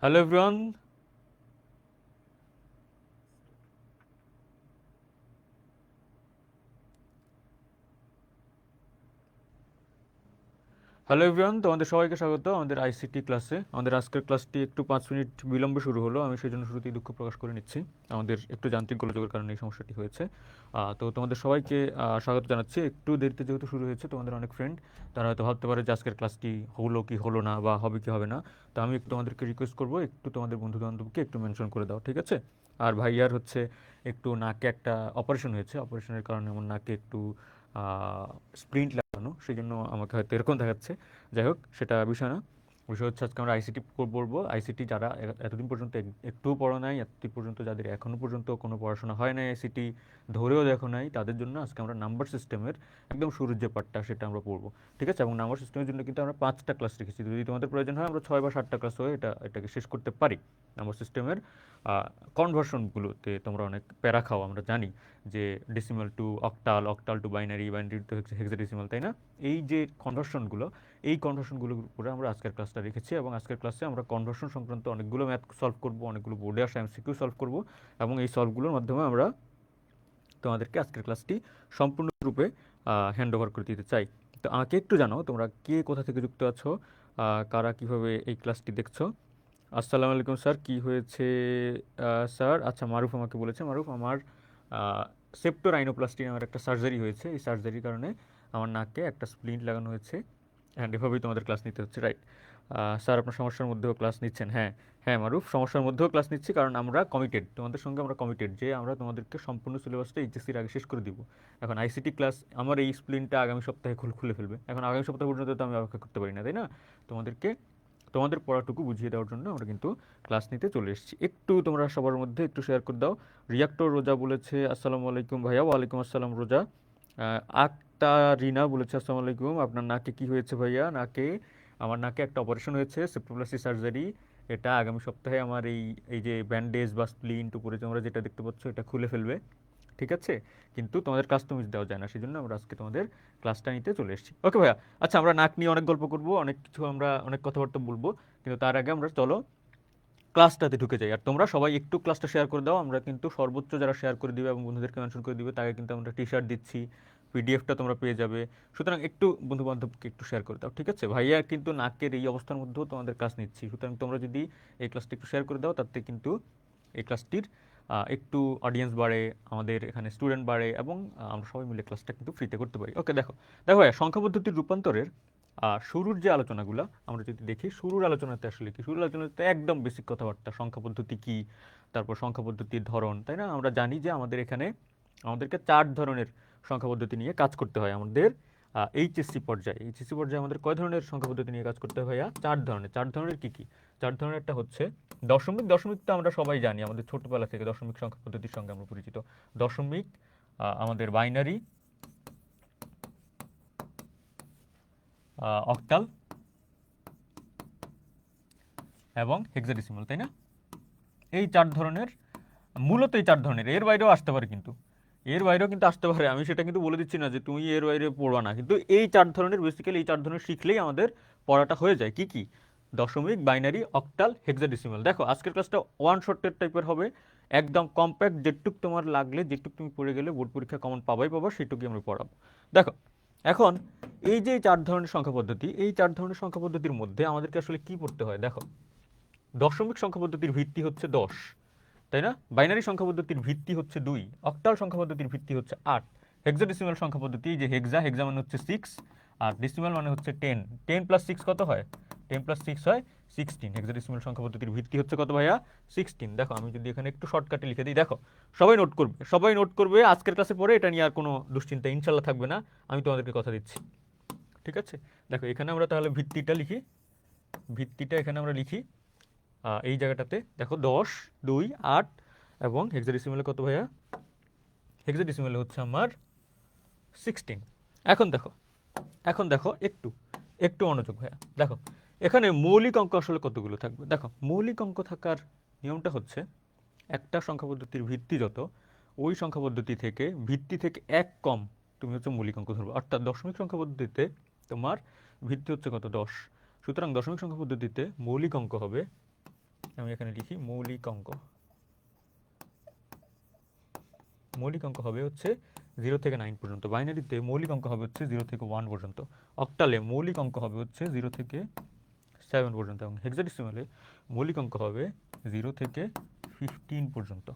Hello everyone. Hello everyone, তোমাদের সবাইকে স্বাগত আমাদের আইসিটি ক্লাসে। আমাদের আজকের ক্লাসটি একটু 5 মিনিট বিলম্বে শুরু হলো। আমি সেই জন্য শুরুতেই দুঃখ প্রকাশ করে নিচ্ছি। আমাদের একটু যান্ত্রিক গোলযোগের কারণে এই সমস্যাটি হয়েছে। তো তোমাদের সবাইকে স্বাগত জানাচ্ছি। একটু দেরিতে যেহেতু শুরু হয়েছে, তোমাদের অনেক ফ্রেন্ড তারা হয়তো ভাবতে পারে যে আজকের ক্লাসটি হলো কি হলো না, বা হবে কি হবে না। তো আমি একটু তোমাদেরকে রিকোয়েস্ট করবো, একটু তোমাদের বন্ধু বান্ধবকে একটু মেনশন করে দাও, ঠিক আছে? আর ভাইয়ার হচ্ছে একটু নাকে একটা অপারেশন হয়েছে, অপারেশনের কারণে আমার নাকে একটু স্প্রিন্ট লাগানো, সেই জন্য আমাকে হয়তো এরকম দেখাচ্ছে। যাই হোক, সেটা বিষয় না। বিষয় হচ্ছে আজকে আমরা আইসিটি পড়বো। আইসিটি যারা এতদিন পর্যন্ত একটুও পড়া নাই, এতদিন পর্যন্ত যাদের এখনও পর্যন্ত কোনো পড়াশোনা হয় নাই, আইসিটি ধরেও দেখো নাই, তাদের জন্য আজকে আমরা নাম্বার সিস্টেমের একদম শুরুর যে পার্টটা সেটা আমরা পড়বো, ঠিক আছে? এবং নাম্বার সিস্টেমের জন্য কিন্তু আমরা 5টা ক্লাস রেখেছি। যদি তোমাদের প্রয়োজন হয় আমরা 6 বা 7টা ক্লাস হয়ে এটাকে শেষ করতে পারি। নাম্বার সিস্টেমের কনভার্সনগুলোতে তোমরা অনেক প্যারা খাও, আমরা জানি যে decimal two octal, octal two binary, binary two hexadecimal, তাই না? এই যে কনভার্সনগুলো, এই কনভার্সনগুলোর উপরে আমরা আজকের ক্লাসটা রেখেছি। এবং আজকের ক্লাসে আমরা কনভার্সন সংক্রান্ত অনেকগুলো ম্যাথ সলভ করব, অনেকগুলো বোর্ডে আসা এমসিকিউ সলভ করব। এবং এই সলভগুলোর মাধ্যমে আমরা তোমাদেরকে আজকের ক্লাসটি সম্পূর্ণরূপে হ্যান্ড ওভার করে দিতে চাই। তো আমাকে একটু জানাও তোমরা কে কোথা থেকে যুক্ত আছো, কারা কিভাবে এই ক্লাসটি দেখছো। আসসালামু আলাইকুম স্যার, কি হয়েছে স্যার? আচ্ছা, মারুফ আমাকে বলেছে। মারুফ, আমার সেপ্টো রাইনোপ্লাস্টি নামের একটা সার্জারি হয়েছে। এই সার্জারির কারণে আমার নাকে একটা স্প্লিন্ট লাগানো হয়েছে, অ্যান্ড এভাবেই তোমাদের ক্লাস নিতে হচ্ছে, রাইট? স্যার, আপনার সমস্যার মধ্যেও ক্লাস নিচ্ছেন? হ্যাঁ হ্যাঁ মারুফ, সমস্যার মধ্যেও ক্লাস নিচ্ছি, কারণ আমরা কমিটেড, তোমাদের সঙ্গে আমরা কমিটেড যে আমরা তোমাদেরকে সম্পূর্ণ সিলেবাসটা এইচএসসির আগে শেষ করে দিব। এখন আইসিটি ক্লাস, আমার এই স্প্লিনটা আগামী সপ্তাহে খুলে ফেলবে। এখন আগামী সপ্তাহ পর্যন্ত তো আমি অপেক্ষা করতে পারি না, তাই না? তোমাদেরকে তোমাদের পড়াটুকু বুঝিয়ে দেওয়ার জন্য আমরা কিন্তু ক্লাস নিতে চলে এসেছি। একটু তোমরা সবার মধ্যে একটু শেয়ার করে দাও। রিয়াক্টর রোজা বলেছে আসসালামু আলাইকুম ভাইয়া। ওয়ালাইকুম আসসালাম রোজা। আক্তা রিনা বলেছে আসসালামু আলাইকুম, আপনার নাকে কি হয়েছে ভাইয়া? আমার নাকে একটা অপারেশন হয়েছে, সেপ্টোপ্লাস্টি সার্জারি। এটা আগামী সপ্তাহে আমার এই এই যে ব্যান্ডেজ বা স্প্লিন্ট উপরে তোমরা যেটা দেখতে পাচ্ছ, এটা খুলে ফেলবে, ঠিক আছে? কিন্তু তোমাদের ক্লাস তো মিস দেওয়া যায় না, সেই জন্য আমরা আজকে তোমাদের ক্লাসটা নিতে চলে এসেছি। ওকে ভাইয়া। আচ্ছা, আমরা নাক নিয়ে অনেক গল্প করবো, অনেক কিছু আমরা অনেক কথাবার্তা বলবো, কিন্তু তার আগে আমরা চলো ক্লাসটাতে ঢুকে যাই। আর তোমরা সবাই একটু ক্লাসটা শেয়ার করে দাও। আমরা কিন্তু সর্বোচ্চ যারা শেয়ার করে দিবে এবং বন্ধুদেরকে মেনশন করে দিবে, তাকে কিন্তু আমরা টি শার্ট দিচ্ছি, পিডিএফটা তোমরা পেয়ে যাবে। সুতরাং একটু বন্ধু বান্ধবকে একটু শেয়ার করে দাও, ঠিক আছে? ভাইয়া কিন্তু নাকের এই অবস্থার মধ্যেও তোমাদের ক্লাস নিচ্ছি, সুতরাং তোমরা যদি এই ক্লাসটা একটু শেয়ার করে দাও, তাতে কিন্তু এই ক্লাসটির একটু অডিয়েন্স বাড়ে, আমাদের এখানে স্টুডেন্ট বাড়ে, এবং আমরা সবাই মিলে ক্লাসটা কিন্তু ফ্রিতে করতে পারি। ওকে, দেখো দেখো ভাইয়া, সংখ্যা পদ্ধতির রূপান্তরের শুরুর যে আলোচনাগুলো আমরা যদি দেখি, শুরুর আলোচনাতে আসলে কি, শুরুর আলোচনাতে একদম বেসিক কথাবার্তা, সংখ্যা পদ্ধতি কি, তারপর সংখ্যা পদ্ধতির ধরন, তাই না? আমরা জানি যে আমাদের এখানে আমাদেরকে 4 ধরনের সংখ্যা পদ্ধতি নিয়ে কাজ করতে হয় আমাদের এইচএসসি পর্যায়ে আমাদের কয় ধরনের সংখ্যা পদ্ধতি নিয়ে কাজ করতে হয় ভাইয়া? 4 ধরনের। 4 ধরনের কি কি? 4 ধরনের একটা হচ্ছে দশমিক। দশমিক তো আমরা সবাই জানি, আমাদের ছোটবেলা থেকে দশমিক সংখ্যা পদ্ধতির সঙ্গে আমরা পরিচিত। দশমিক, আমাদের বাইনারি, অক্টাল এবং হেক্সাডেসিমাল, তাই না? এই 4 ধরনের, মূলত এই 4 ধরনের, এর বাইরেও আসতে পারে, কিন্তু এর বাইরেও কিন্তু আসতে পারে। আমি সেটা কিন্তু বলে দিচ্ছি না যে তুমি এর বাইরে পড়বা না, কিন্তু এই 4 ধরনের, বেসিক্যালি এই 4 ধরনের শিখলেই আমাদের পড়াটা হয়ে যায়। কি কি? দশমিক, বাইনারি, অক্টাল, হেক্সাডেসিমাল। দেখো আজকের ক্লাসটা ওয়ান শর্টের টাইপের হবে, একদম কম্প্যাক্ট, যেটুক তোমার লাগলে, যেটুক তুমি পড়ে গেলে বোর্ড পরীক্ষা কমন পাবাই পাবা, সেটুকুই আমরা পড়াবো। দেখো এখন এই যে 4 ধরনের সংখ্যা পদ্ধতি, এই 4 ধরনের সংখ্যা পদ্ধতির মধ্যে আমাদেরকে আসলে কি পড়তে হয়? দেখো, দশমিক সংখ্যা পদ্ধতির ভিত্তি হচ্ছে 10, তাই না? বাইনারি সংখ্যা পদ্ধতির ভিত্তি হচ্ছে 2, অক্টাল সংখ্যা পদ্ধতির ভিত্তি হচ্ছে 8, হেক্সাডেসিমাল সংখ্যা পদ্ধতি, যে হেক্সা মানে হচ্ছে 6, আর ডেসিমাল মানে হচ্ছে 10। 10 প্লাস 6 কত হয়? 10 প্লাস 6 হয় 16। হেক্সাডেসিমাল সংখ্যা পদ্ধতির ভিত্তি হচ্ছে কত ভাইয়া? 16। দেখো আমি যদি এখানে একটু শর্টকাটে লিখে দিই, দেখো সবাই নোট করবে, সবাই নোট করবে। আজকের ক্লাসে পরে এটা নিয়ে আর কোনো দুশ্চিন্তা ইনশাল্লাহ থাকবে না, আমি তোমাদেরকে কথা দিচ্ছি, ঠিক আছে? দেখো এখানে আমরা তাহলে ভিত্তিটা লিখি, ভিত্তিটা এখানে আমরা লিখি এই জায়গাটাতে। দেখো 10, 2, 8, এবং হেক্সাডেসিমালে কত ভাইয়া? হেক্সাডেসিমালে হচ্ছে আমার 16। এখন দেখো, এখন দেখো একটু একটু মনোযোগ ভাইয়া। দেখো এখানে মৌলিক অঙ্ক আসলে কতগুলো থাকবে। দেখো মৌলিক অঙ্ক থাকার নিয়মটা হচ্ছে, একটা সংখ্যা পদ্ধতির ভিত্তি যত, ওই সংখ্যা পদ্ধতি থেকে ভিত্তি থেকে এক কম তুমি হচ্ছে মৌলিক অঙ্ক ধরবে। অর্থাৎ দশমিক সংখ্যা পদ্ধতিতে তোমার ভিত্তি হচ্ছে কত? 10। সুতরাং দশমিক সংখ্যা পদ্ধতিতে মৌলিক অঙ্ক হবে আমি এখানে লিখি মৌলিক অঙ্ক। মৌলিক অঙ্ক হবে হচ্ছে 0 থেকে 9 পর্যন্ত। বাইনারিতে মৌলিক অঙ্ক হবে হচ্ছে 0 থেকে 1 পর্যন্ত। অক্টালে মৌলিক অঙ্ক হবে হচ্ছে 0 থেকে 7 পর্যন্ত, এবং হেক্সাডেসিমালে মৌলিক অঙ্ক হবে 0 থেকে 15 পর্যন্ত।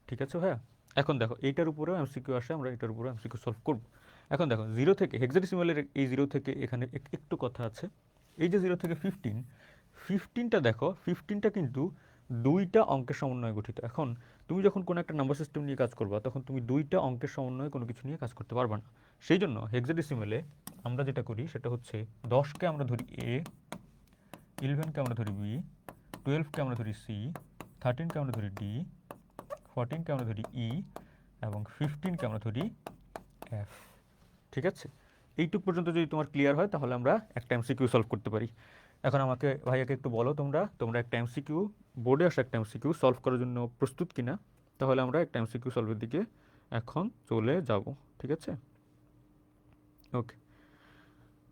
ঠিক আছে ভাইয়া? এখন দেখো এইটার উপরেও এমসিকিউ আসে, আমরা এটার উপরেও এমসিকিউ সলভ করব। এখন দেখো 0 থেকে হেক্সাডেসিমালের এই 0 থেকে এখানে একটু কথা আছে। এই যে 0 থেকে 15টা দেখো, 15টা কিন্তু দুইটা অঙ্কের সমন্বয়ে গঠিত। এখন তুমি যখন কোনো একটা নাম্বার সিস্টেম নিয়ে কাজ করবা, তখন তুমি দুইটা অঙ্কের সমন্বয়ে কোনো কিছু নিয়ে কাজ করতে পারবা না। সেই জন্য হেক্সাডেসিমালে আমরা যেটা করি সেটা হচ্ছে 10কে আমরা ধরি এ, 11কে আমরা ধরি বি, 12কে আমরা ধরি সি, 13কে আমরা ধরি ডি, 14কে আমরা ধরি ই, এবং 15কে আমরা ধরি এফ। ঠিক আছে? এইটুক পর্যন্ত যদি তোমার ক্লিয়ার হয় তাহলে আমরা একটা এমসিকিউ সলভ করতে পারি। এখন আমাকে ভাইয়াকে একটু বলো, তোমরা একটা এমসিকিউ, বোর্ডে আসা একটা এমসিকিউ সলভ করার জন্য প্রস্তুত কিনা? তাহলে আমরা একটা এমসিকিউ সলভের দিকে এখন চলে যাব। ঠিক আছে? ওকে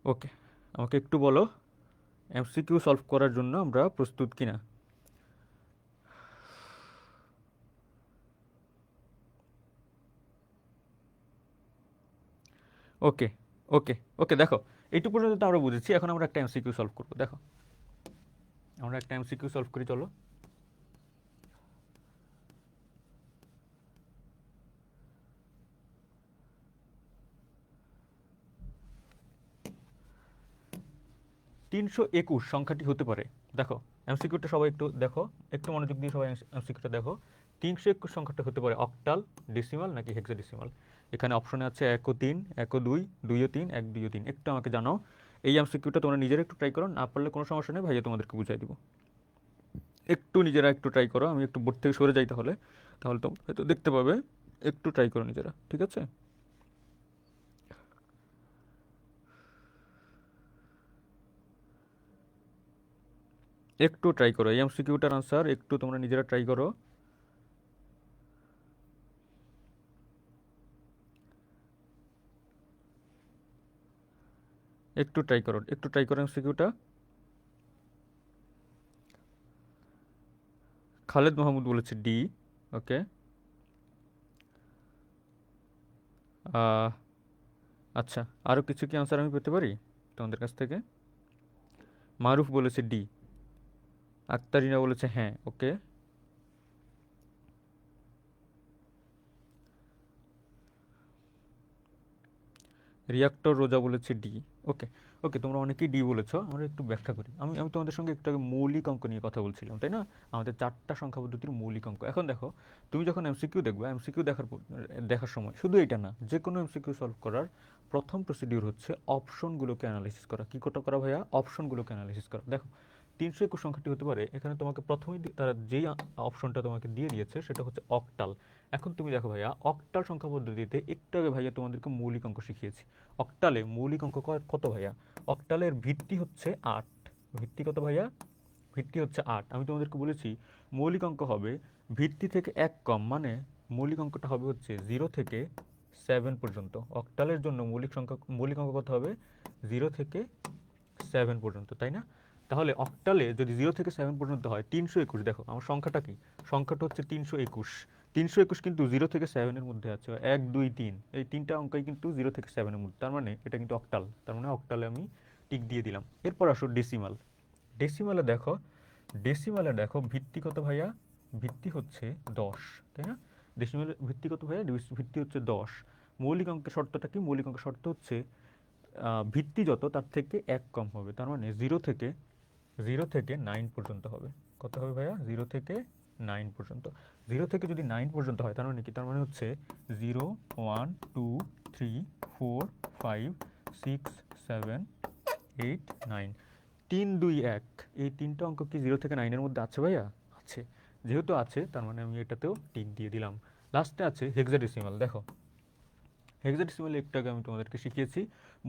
ওকে, আমাকে একটু বলো এমসিকিউ সলভ করার জন্য আমরা প্রস্তুত কিনা? ওকে ওকে ওকে, দেখো এইটুকু পর্যন্ত তো আমরা বুঝেছি। এখন আমরা একটা এমসিকিউ সলভ করবো। দেখো আমরা একটা এমসিকিউ সলভ করি, চলো। তিনশো 21 সংখ্যাটি হতে পারে, দেখো এমসিকিউটা সবাই একটু দেখো, একটু মনোযোগ দিয়ে সবাই এমসিকিউটা দেখো। 321 সংখ্যাটা হতে পারে অক্টাল, ডেসিমাল নাকি হেক্সাডেসিমাল? এখানে অপশনে আছে 1 ও 3, 1 ও 2, 2 ও 3, 1, 2 ও 3। একটু আমাকে জানাও। এই এমসিকিউটা তোমরা নিজেরা একটু ট্রাই করো, না পারলে কোনো সমস্যা নেই, ভাইয়া তোমাদেরকে বুঝাই দিব। একটু নিজেরা একটু ট্রাই করো, আমি একটু বোর্ড থেকে সরে যাই, তাহলে তাহলে তোমরা হয়তো দেখতে পাবে। একটু ট্রাই করো নিজেরা, ঠিক আছে? একটু ট্রাই করো এই এমসিকিউটার আনসার, একটু তোমরা নিজেরা ট্রাই করো। একটু ট্রাই করো এমসিকিউটা। খালেদ মাহমুদ বলেছে ডি। ওকে, আচ্ছা, আরও কিছু কি আনসার আমি পেতে পারি তোমাদের কাছ থেকে? মারুফ বলেছে ডি, আক্তারিনা বলেছে হ্যাঁ। ওকে, রিয়াক্টর রোজা বলেছে ডি। ওকে ওকে, তোমরা অনেকেই ডি বলেছো। আমরা একটু ব্যাখ্যা করি। আমি আমি তোমাদের সঙ্গে একটু আগে মৌলিক অঙ্ক নিয়ে কথা বলছিলাম, তাই না? আমাদের 4টা সংখ্যা পদ্ধতির মৌলিক অঙ্ক। এখন দেখো, তুমি যখন এমসিকিউ দেখবে, এমসিকিউ দেখার সময় শুধু এটা না, যে কোনো এমসিকিউ সলভ করার প্রথম প্রসিডিউর হচ্ছে অপশনগুলোকে অ্যানালাইসিস করা। কী করা ভাইয়া? অপশনগুলোকে অ্যানালাইসিস করা। দেখো 321 সংখ্যাটি হতে পারে, এখানে তোমাকে প্রথমেই তারা যেই অপশনটা তোমাকে দিয়ে দিয়েছে সেটা হচ্ছে অক্টাল। এখন তুমি দেখো ভাইয়া, অক্টাল সংখ্যা পদ্ধতিতে একটু আগে ভাইয়া তোমাদেরকে মৌলিক অঙ্ক শিখিয়েছি। অক্টালে মৌলিক অঙ্ক কত ভাইয়া? অক্টালের ভিত্তি হচ্ছে 8। ভিত্তি কত ভাইয়া? ভিত্তি হচ্ছে 8। আমি তোমাদেরকে বলেছি মৌলিক অঙ্ক হবে ভিত্তি থেকে 1 কম, মানে মৌলিক অঙ্কটা হবে হচ্ছে 0 থেকে 7 পর্যন্ত। অক্টালের জন্য মৌলিক অঙ্ক কত হবে? 0 থেকে 7 পর্যন্ত, তাই না? তাহলে অক্টালে যদি 0 থেকে 7 পর্যন্ত হয়, 321, দেখো আমার সংখ্যাটা কি? সংখ্যাটা হচ্ছে 321। 321 কিন্তু 0 থেকে 7-এর মধ্যে আছে, 1, 2, 3, এই তিনটা অঙ্কই কিন্তু 0 থেকে 7-এর মধ্যে। তার মানে এটা কিন্তু অক্টাল, তার মানে অক্টালে আমি টিক দিয়ে দিলাম। এরপর আসো ডেসিমাল। ডেসিমালে দেখো, ভিত্তি কত ভাইয়া? ভিত্তি হচ্ছে 10, তাই না? ডেসিমালের ভিত্তি কত ভাইয়া? ভিত্তি হচ্ছে 10। মৌলিক অঙ্কের শর্তটা কি? মৌলিক অঙ্কের শর্ত হচ্ছে ভিত্তি যত তার থেকে 1 কম হবে, তার মানে 0 থেকে 9 পর্যন্ত হবে। কত হবে ভাইয়া? 0 থেকে 9 পর্যন্ত। 0 থেকে যদি 9 পর্যন্ত হয়, তার মানে কি? তার মানে হচ্ছে 0, 1, 2, 3, 4, 5, 6, 7, 8, 9, 3, 2, 1, এই তিনটা অঙ্ক কি 0 থেকে 9-এর মধ্যে আছে ভাইয়া? আছে। যেহেতু আছে, তার মানে আমি এটাতেও টিক দিয়ে দিলাম। লাস্টে আছে হেক্সাডেসিমাল। দেখো হেক্সাডেসিমালে একটু আগে আমি তোমাদেরকে শিখিয়েছি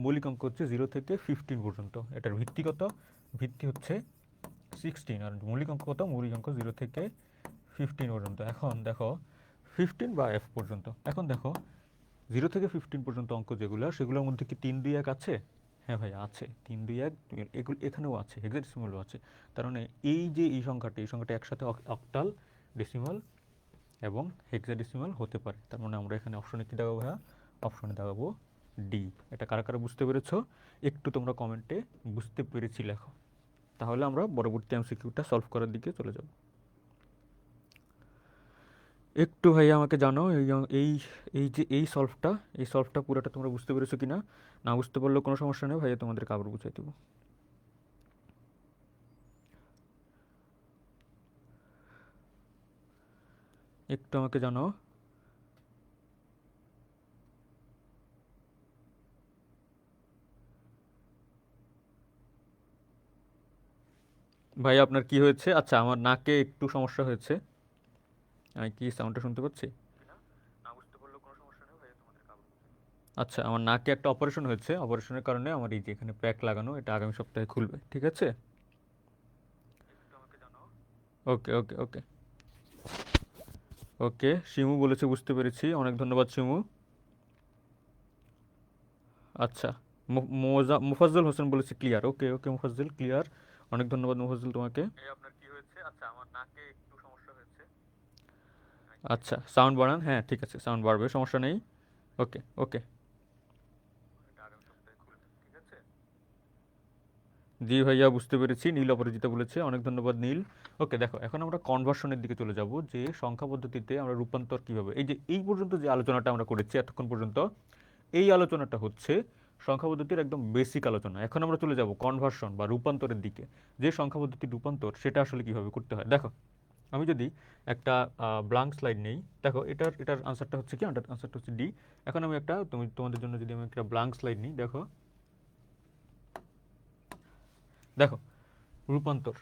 মৌলিক অঙ্ক হচ্ছে 0 থেকে 15 পর্যন্ত। এটার ভিত্তি কত? ভিত্তি হচ্ছে 16। আর মৌলিক অঙ্ক কত? মৌলিক অঙ্ক 0 থেকে 15 পর্যন্ত। এখন দেখো 15 বা এফ পর্যন্ত। এখন দেখো 0 থেকে 15 পর্যন্ত অঙ্ক যেগুলো, সেগুলোর মধ্যে কি 3, 2, 1 আছে? হ্যাঁ ভাই আছে, 3, 2, 1 এগুলো এখানেও আছে, হেক্সাডেসিমালও আছে। তার মানে এই যে এই সংখ্যাটা একসাথে অক্টাল, ডেসিমাল এবং হেক্সাডেসিমাল হতে পারে। তার মানে আমরা এখানে অপশনে কী দেখাবো ভাইয়া? অপশনে দেখাবো ডি। এটা কারা কারা বুঝতে পেরেছো? একটু তোমরা কমেন্টে বুঝতে পেরেছি লেখো, তাহলে আমরা পরবর্তী এমসিকিউটা সলভ করার দিকে চলে যাব। একটু ভাইয়া আমাকে জানো এই এই এই যে এই সলভটা পুরোটা তোমরা বুঝতে পেরেছো কিনা? না বুঝতে পারলেও কোনো সমস্যা নেই ভাইয়া, তোমাদেরকে আবার বুঝাই দেবো। একটু আমাকে জানো। ভাই আপনার কি হয়েছে? আচ্ছা, আমার নাকে একটু সমস্যা হয়েছে। আমি কি সাউন্ডটা শুনতে পাচ্ছি? আচ্ছা, আমার নাকে একটা অপারেশন হয়েছে, অপারেশনের কারণে আমার এই যে এখানে প্যাক লাগানো, এটা আগামী সপ্তাহে খুলবে, ঠিক আছে? ওকে ওকে ওকে ওকে, শিমু বলেছে বুঝতে পেরেছি, অনেক ধন্যবাদ শিমু। আচ্ছা, মুফাজ্জল হোসেন বলেছে ক্লিয়ার। ওকে ওকে মুফাজ্জল ক্লিয়ার, অনেক ধন্যবাদ মুফাজ্জল তোমাকে। আচ্ছা, সাউন্ড বাড়ান, হ্যাঁ ঠিক আছে, সাউন্ড বাড়বে, সমস্যা নেই। ওকে ওকে, জি ভাইয়া বুঝতে পেরেছি, নীল অপরাজিতা বলেছে, অনেক ধন্যবাদ নীল। ওকে দেখো, এখন আমরা কনভার্সনের দিকে চলে যাব, যে সংখ্যা পদ্ধতিতে আমরা রূপান্তর কিভাবে, এই যে এই পর্যন্ত যে আলোচনাটা আমরা করেছি এতক্ষণ পর্যন্ত, এই আলোচনাটা হচ্ছে সংখ্যা পদ্ধতির একদম বেসিক আলোচনা। এখন আমরা চলে যাব কনভার্সন বা রূপান্তরের দিকে, যে সংখ্যা পদ্ধতির রূপান্তর সেটা আসলে কিভাবে করতে হয়। দেখো, আমি যদি একটা ব্লাঙ্ক স্লাইড নেই, দেখো এটার আনসারটা হচ্ছে কি, আনসারটা হচ্ছে ডি। এখন আমি একটা তোমাদের জন্য যদি আমি একটা ব্লাঙ্ক স্লাইড নিই, দেখো দেখো রূপান্তর,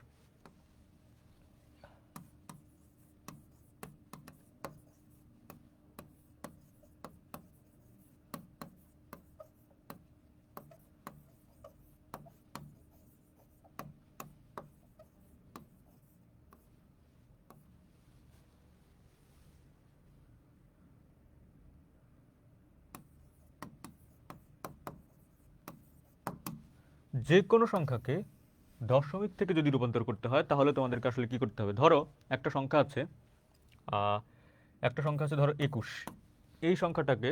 যে কোনো সংখ্যাকে দশমিক থেকে যদি রূপান্তর করতে হয়, তাহলে তোমাদেরকে আসলে কি করতে হবে? ধরো একটা সংখ্যা আছে, আহ, একটা সংখ্যা আছে ধরো 21। এই সংখ্যাটাকে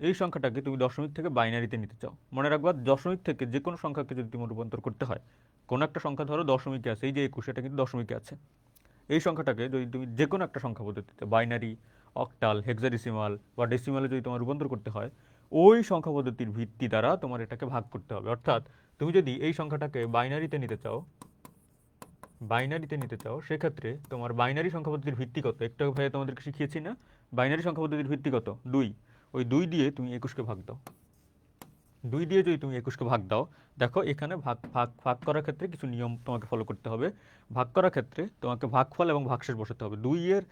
এই সংখ্যাটাকে তুমি দশমিক থেকে বাইনারিতে নিতে চাও। মনে রাখবা, দশমিক থেকে যে কোনো সংখ্যাকে যদি তুমি রূপান্তর করতে হয়, কোনো একটা সংখ্যা ধরো দশমিকে আছে, এই যে 21, এটা কিন্তু দশমিকে আছে। এই সংখ্যাটাকে যদি তুমি যে কোনো একটা সংখ্যা পদ্ধতিতে বাইনারি, অক্টাল, হেক্সাডেসিমাল বা ডেসিমালে যদি তোমার রূপান্তর করতে হয়, ওই সংখ্যা পদ্ধতির ভিত্তি দ্বারা তোমার এটাকে ভাগ করতে হবে। অর্থাৎ তুমি যদি এই সংখ্যাটাকে বাইনারিতে নিতে চাও, সেক্ষেত্রে তোমার বাইনারি সংখ্যা পদ্ধতির ভিত্তি কত? একটু ভাই তোমাদেরকে শিখিয়েছি না, বাইনারি সংখ্যা পদ্ধতির ভিত্তি কত? 2। ওই 2 দিয়ে তুমি 21কে ভাগ দাও। 2 দিয়ে যদি তুমি 21কে ভাগ দাও, দেখো এখানে ভাগ ভাগ ভাগ করার ক্ষেত্রে কিছু নিয়ম তোমাকে ফলো করতে হবে। ভাগ করার ক্ষেত্রে তোমাকে ভাগফল এবং ভাগশেষ বসাতে হবে। 2 এর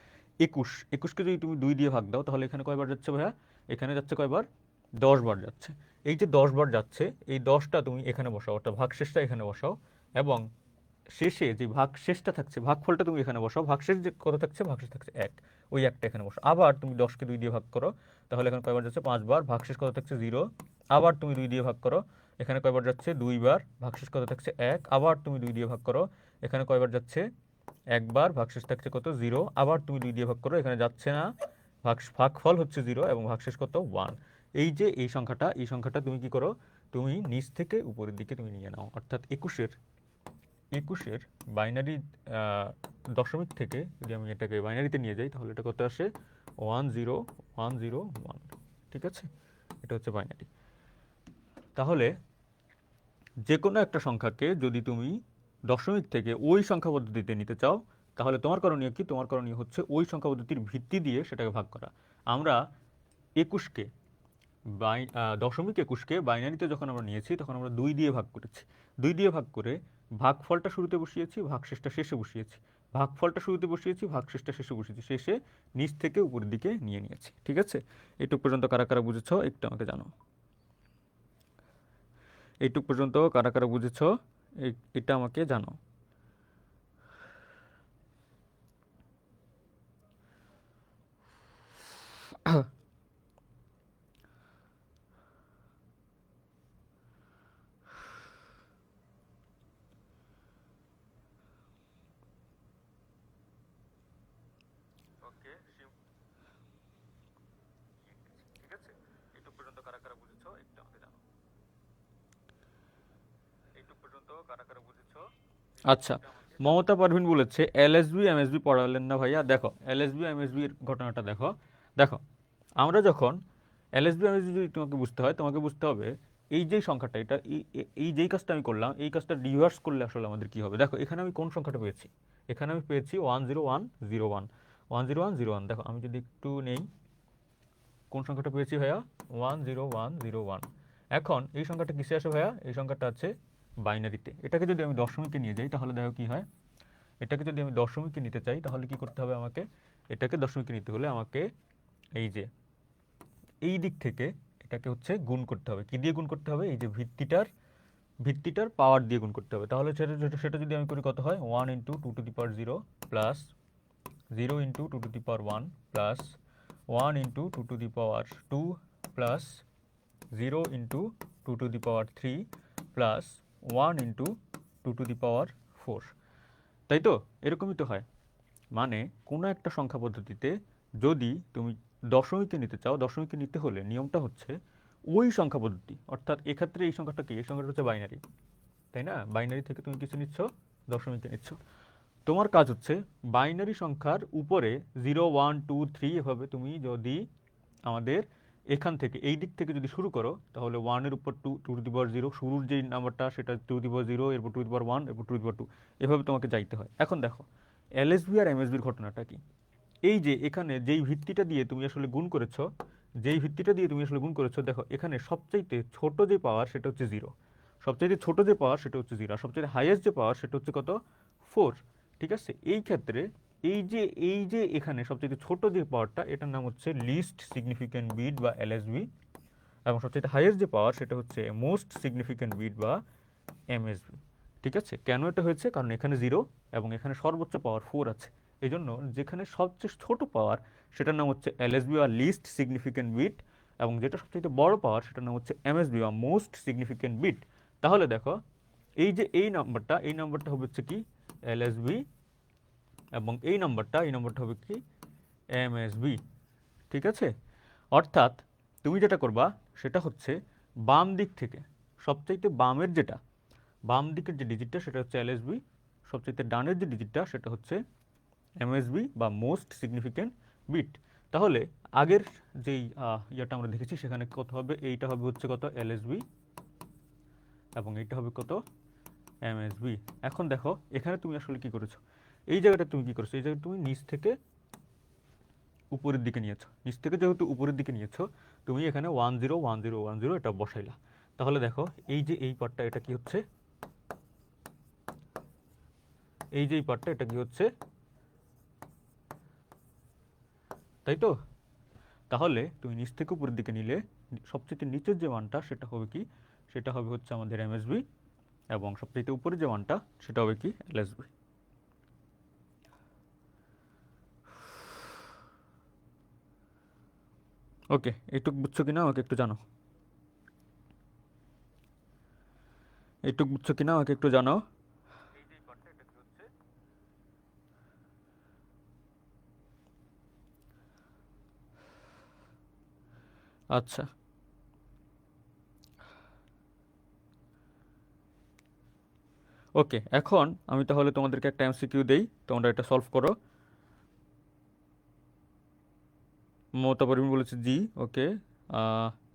21কে যদি তুমি 2 দিয়ে ভাগ দাও, তাহলে এখানে কয়বার যাচ্ছে ভাইয়া? এখানে যাচ্ছে কয়বার? 10 বার যাচ্ছে। এই যে 10 বার যাচ্ছে, এই 10টা তুমি এখানে বসাও, অর্থাৎ ভাগশেষটা এখানে বসাও, এবং শেষে যে ভাগশেষটা থাকছে, ভাগফলটা তুমি এখানে বসাও, ভাগশেষ যে কত থাকছে, ভাগশেষ থাকছে 1, ওই একটা এখানে বসাও। আবার তুমি 10কে 2 দিয়ে ভাগ করো, তাহলে এখানে কয়বার যাচ্ছে? 5 বার। ভাগশেষ কত থাকছে? 0। আবার তুমি 2 দিয়ে ভাগ করো, এখানে কয়বার যাচ্ছে? 2 বার। ভাগশেষ কত থাকছে? 1। আবার তুমি 2 দিয়ে ভাগ করো, এখানে কয়বার যাচ্ছে? 1 বার। ভাগশেষ থাকছে কত? 0। আবার তুমি 2 দিয়ে ভাগ করো, এখানে যাচ্ছে না, ভাগফল হচ্ছে 0 এবং ভাগশেষ কত? 1। এই যে এই সংখ্যাটা তুমি কি করো? তুমি নিচ থেকে উপরের দিকে তুমি নিয়ে নাও, অর্থাৎ 21-এর বাইনারি, দশমিক থেকে যদি আমি এটাকে বাইনারিতে নিয়ে যাই, তাহলে এটা কত আসে? 10101। ঠিক আছে, এটা হচ্ছে বাইনারি। তাহলে যে কোনো একটা সংখ্যাকে যদি তুমি দশমিক থেকে ওই সংখ্যা পদ্ধতিতে নিতে চাও, তাহলে তোমার করণীয় কি? তোমার করণীয় হচ্ছে ওই সংখ্যা পদ্ধতির ভিত্তি দিয়ে সেটাকে ভাগ করা। আমরা 21কে দশমিক 21কে বাইনারিতে যখন আমরা নিয়েছি, তখন আমরা 2 দিয়ে ভাগ করেছি। 2 দিয়ে ভাগ করে ভাগফলটা শুরুতে বসিয়েছি, ভাগশেষটা শেষে বসিয়েছি। ভাগফলটা শুরুতে বসিয়েছি, ভাগশেষটা শেষে বসিয়েছি, শেষে নিচ থেকে উপরের দিকে নিয়ে নিয়েছি। ঠিক আছে, এইটুক পর্যন্ত কারা কারা বুঝেছো একটু আমাকে জানো। এইটুক পর্যন্ত কারা কারা বুঝেছো এটা আমাকে জানো। ঠিক আছে, এইটুক পর্যন্ত কারা কারা বুঝেছো একটু আমাকে জানো। এইটুক পর্যন্ত কারা কারা বুঝেছো? আচ্ছা, মমতা পারভিন বলেছে এলএসবি এমএসবি পড়ালেন না ভাইয়া। দেখো এলএসবি এমএসবির ঘটনাটা দেখো। দেখো আমরা যখন এলএসবি এমএসবি যদি তোমাকে বুঝতে হয়, তোমাকে বুঝতে হবে এই যে সংখ্যাটা, এটা এই যেই কাজটা আমি করলাম, এই কাজটা রিভার্স করলে আসলে আমাদের কি হবে। দেখো এখানে আমি কোন সংখ্যাটা পেয়েছি, এখানে আমি পেয়েছি 10101, 10101। দেখো আমি যদি একটু নেই, কোন সংখ্যাটা পেয়েছি ভাইয়া? 10101। এখন এই সংখ্যাটা কিসে আসে ভাইয়া? এই সংখ্যাটা আছে বাইনারিতে। এটাকে যদি আমি দশমিকে নিয়ে যাই তাহলে দেখো কি হয়। এটাকে যদি আমি দশমিকে নিতে চাই তাহলে কি করতে হবে আমাকে? এটাকে দশমিকে নিতে হলে আমাকে এই যে এই দিক থেকে এটাকে হচ্ছে গুণ করতে হবে। কি দিয়ে গুণ করতে হবে? এই যে ভিত্তিটার পাওয়ার দিয়ে গুণ করতে হবে। তাহলে সেটা যদি আমি করি কত হয়? 1 into 2^0 plus 0 into 2^1 plus 1 into 2^2 plus 0 into 2^3 plus 1 into 2^4। তাই তো? এরকমই তো হয়। মানে কোনো একটা সংখ্যা পদ্ধতিতে যদি তুমি দশমিকে নিতে চাও, দশমিকে নিতে হলে নিয়মটা হচ্ছে ওই সংখ্যা পদ্ধতি, অর্থাৎ এক্ষেত্রে এই সংখ্যাটা কি? এই সংখ্যাটা হচ্ছে বাইনারি, তাই না? বাইনারি থেকে তুমি কিছু নিচ্ছ, দশমিকে নিচ্ছ। তোমার কাজ হচ্ছে বাইনারি সংখ্যার উপরে 0 1 2 3 এভাবে তুমি যদি আমাদের এখান থেকে এই দিক থেকে যদি শুরু করো তাহলে 1-এর উপর 2^0, শুরুর যেই নাম্বারটা সেটা 2^0, এরপর 2^1, এরপর 2^2, এভাবে তোমাকে যাইতে হয়। এখন দেখো এলএসবি আর এমএসবির ঘটনাটা কি? এই যে এখানে যেই ভিত্তিটা দিয়ে তুমি আসলে গুণ করেছো, দেখো এখানে সবচাইতে ছোট যে পাওয়ার সেটা হচ্ছে 0, সবচাইতে ছোট যে পাওয়ার সেটা হচ্ছে 0, আর সবচাইতে হাইয়েস্ট যে পাওয়ার সেটা হচ্ছে কত? 4। ঠিক আছে, এই ক্ষেত্রে এই যে এখানে সবচেয়ে ছোট যে পাওয়ারটা এটার নাম হচ্ছে লিস্ট সিগনিফিক্যান্ট বিট বা এলএসবি, এবং সবচেয়ে হাইয়েস্ট যে পাওয়ার সেটা হচ্ছে মোস্ট সিগনিফিক্যান্ট বিট বা এমএসবি। ঠিক আছে, কেন এটা হয়েছে? কারণ এখানে 0 এবং এখানে সর্বোচ্চ পাওয়ার 4 আছে। এই জন্য যেখানে সবচেয়ে ছোট পাওয়ার সেটার নাম হচ্ছে এলএসবি বা লিস্ট সিগনিফিক্যান্ট বিট, এবং যেটা সবচেয়ে বড় পাওয়ার সেটার নাম হচ্ছে এমএসবি বা মোস্ট সিগনিফিক্যান্ট বিট। তাহলে দেখো এই যে এই নাম্বারটা হবে হচ্ছে কি? এলএসবি, এবং এই নাম্বারটা হবে কি? এমএসবি। ঠিক আছে, অর্থাৎ তুমি যেটা করবা সেটা হচ্ছে বাম দিক থেকে সবচাইতে বাম দিকের যে ডিজিটটা সেটা হচ্ছে এলএসবি, সবচাইতে ডানের যে ডিজিটটা সেটা হচ্ছে এমএসবি বা মোস্ট সিগনিফিক্যান্ট বিট। তাহলে আগের যেই ইয়েটা আমরা দেখেছি সেখানে কত হবে? এইটা হবে হচ্ছে কত? এলএসবি, এবং এইটা হবে কত? এমএসবি। এখন দেখো এখানে তুমি আসলে কি করেছো? এই জায়গাটা তুমি কি করেছো? এই জায়গাটা তুমি নিচ থেকে উপরের দিকে নিয়েছো। নিচ থেকে যেহেতু উপরের দিকে নিয়েছো, তুমি এখানে 101010 এটা বসাইলা। তাহলে দেখো এই যে এই পার্টটা এটা কি হচ্ছে? এই যে এই পার্টটা এটা কি হচ্ছে? তাই তো? তাহলে তুমি নিচ থেকে উপরের দিকে নিলে সবচেয়ে নিচের যে মানটা সেটা হবে কি? সেটা হবে হচ্ছে আমাদের এমএসবি, এবং সবচেয়ে উপরে যে মানটা সেটা হবে কি? এলএসবি। ওকে, এইটুক বুঝছো কিনা আমাকে একটু জানো। এইটুক বুঝছো কিনা আমাকে একটু জানাও। আচ্ছা, ওকে, এখন আমি তাহলে তোমাদেরকে একটা এমসিকিউ দেই, তোমরা এটা সলভ করো। মমতা পারভিন বলেছে জি। ওকে,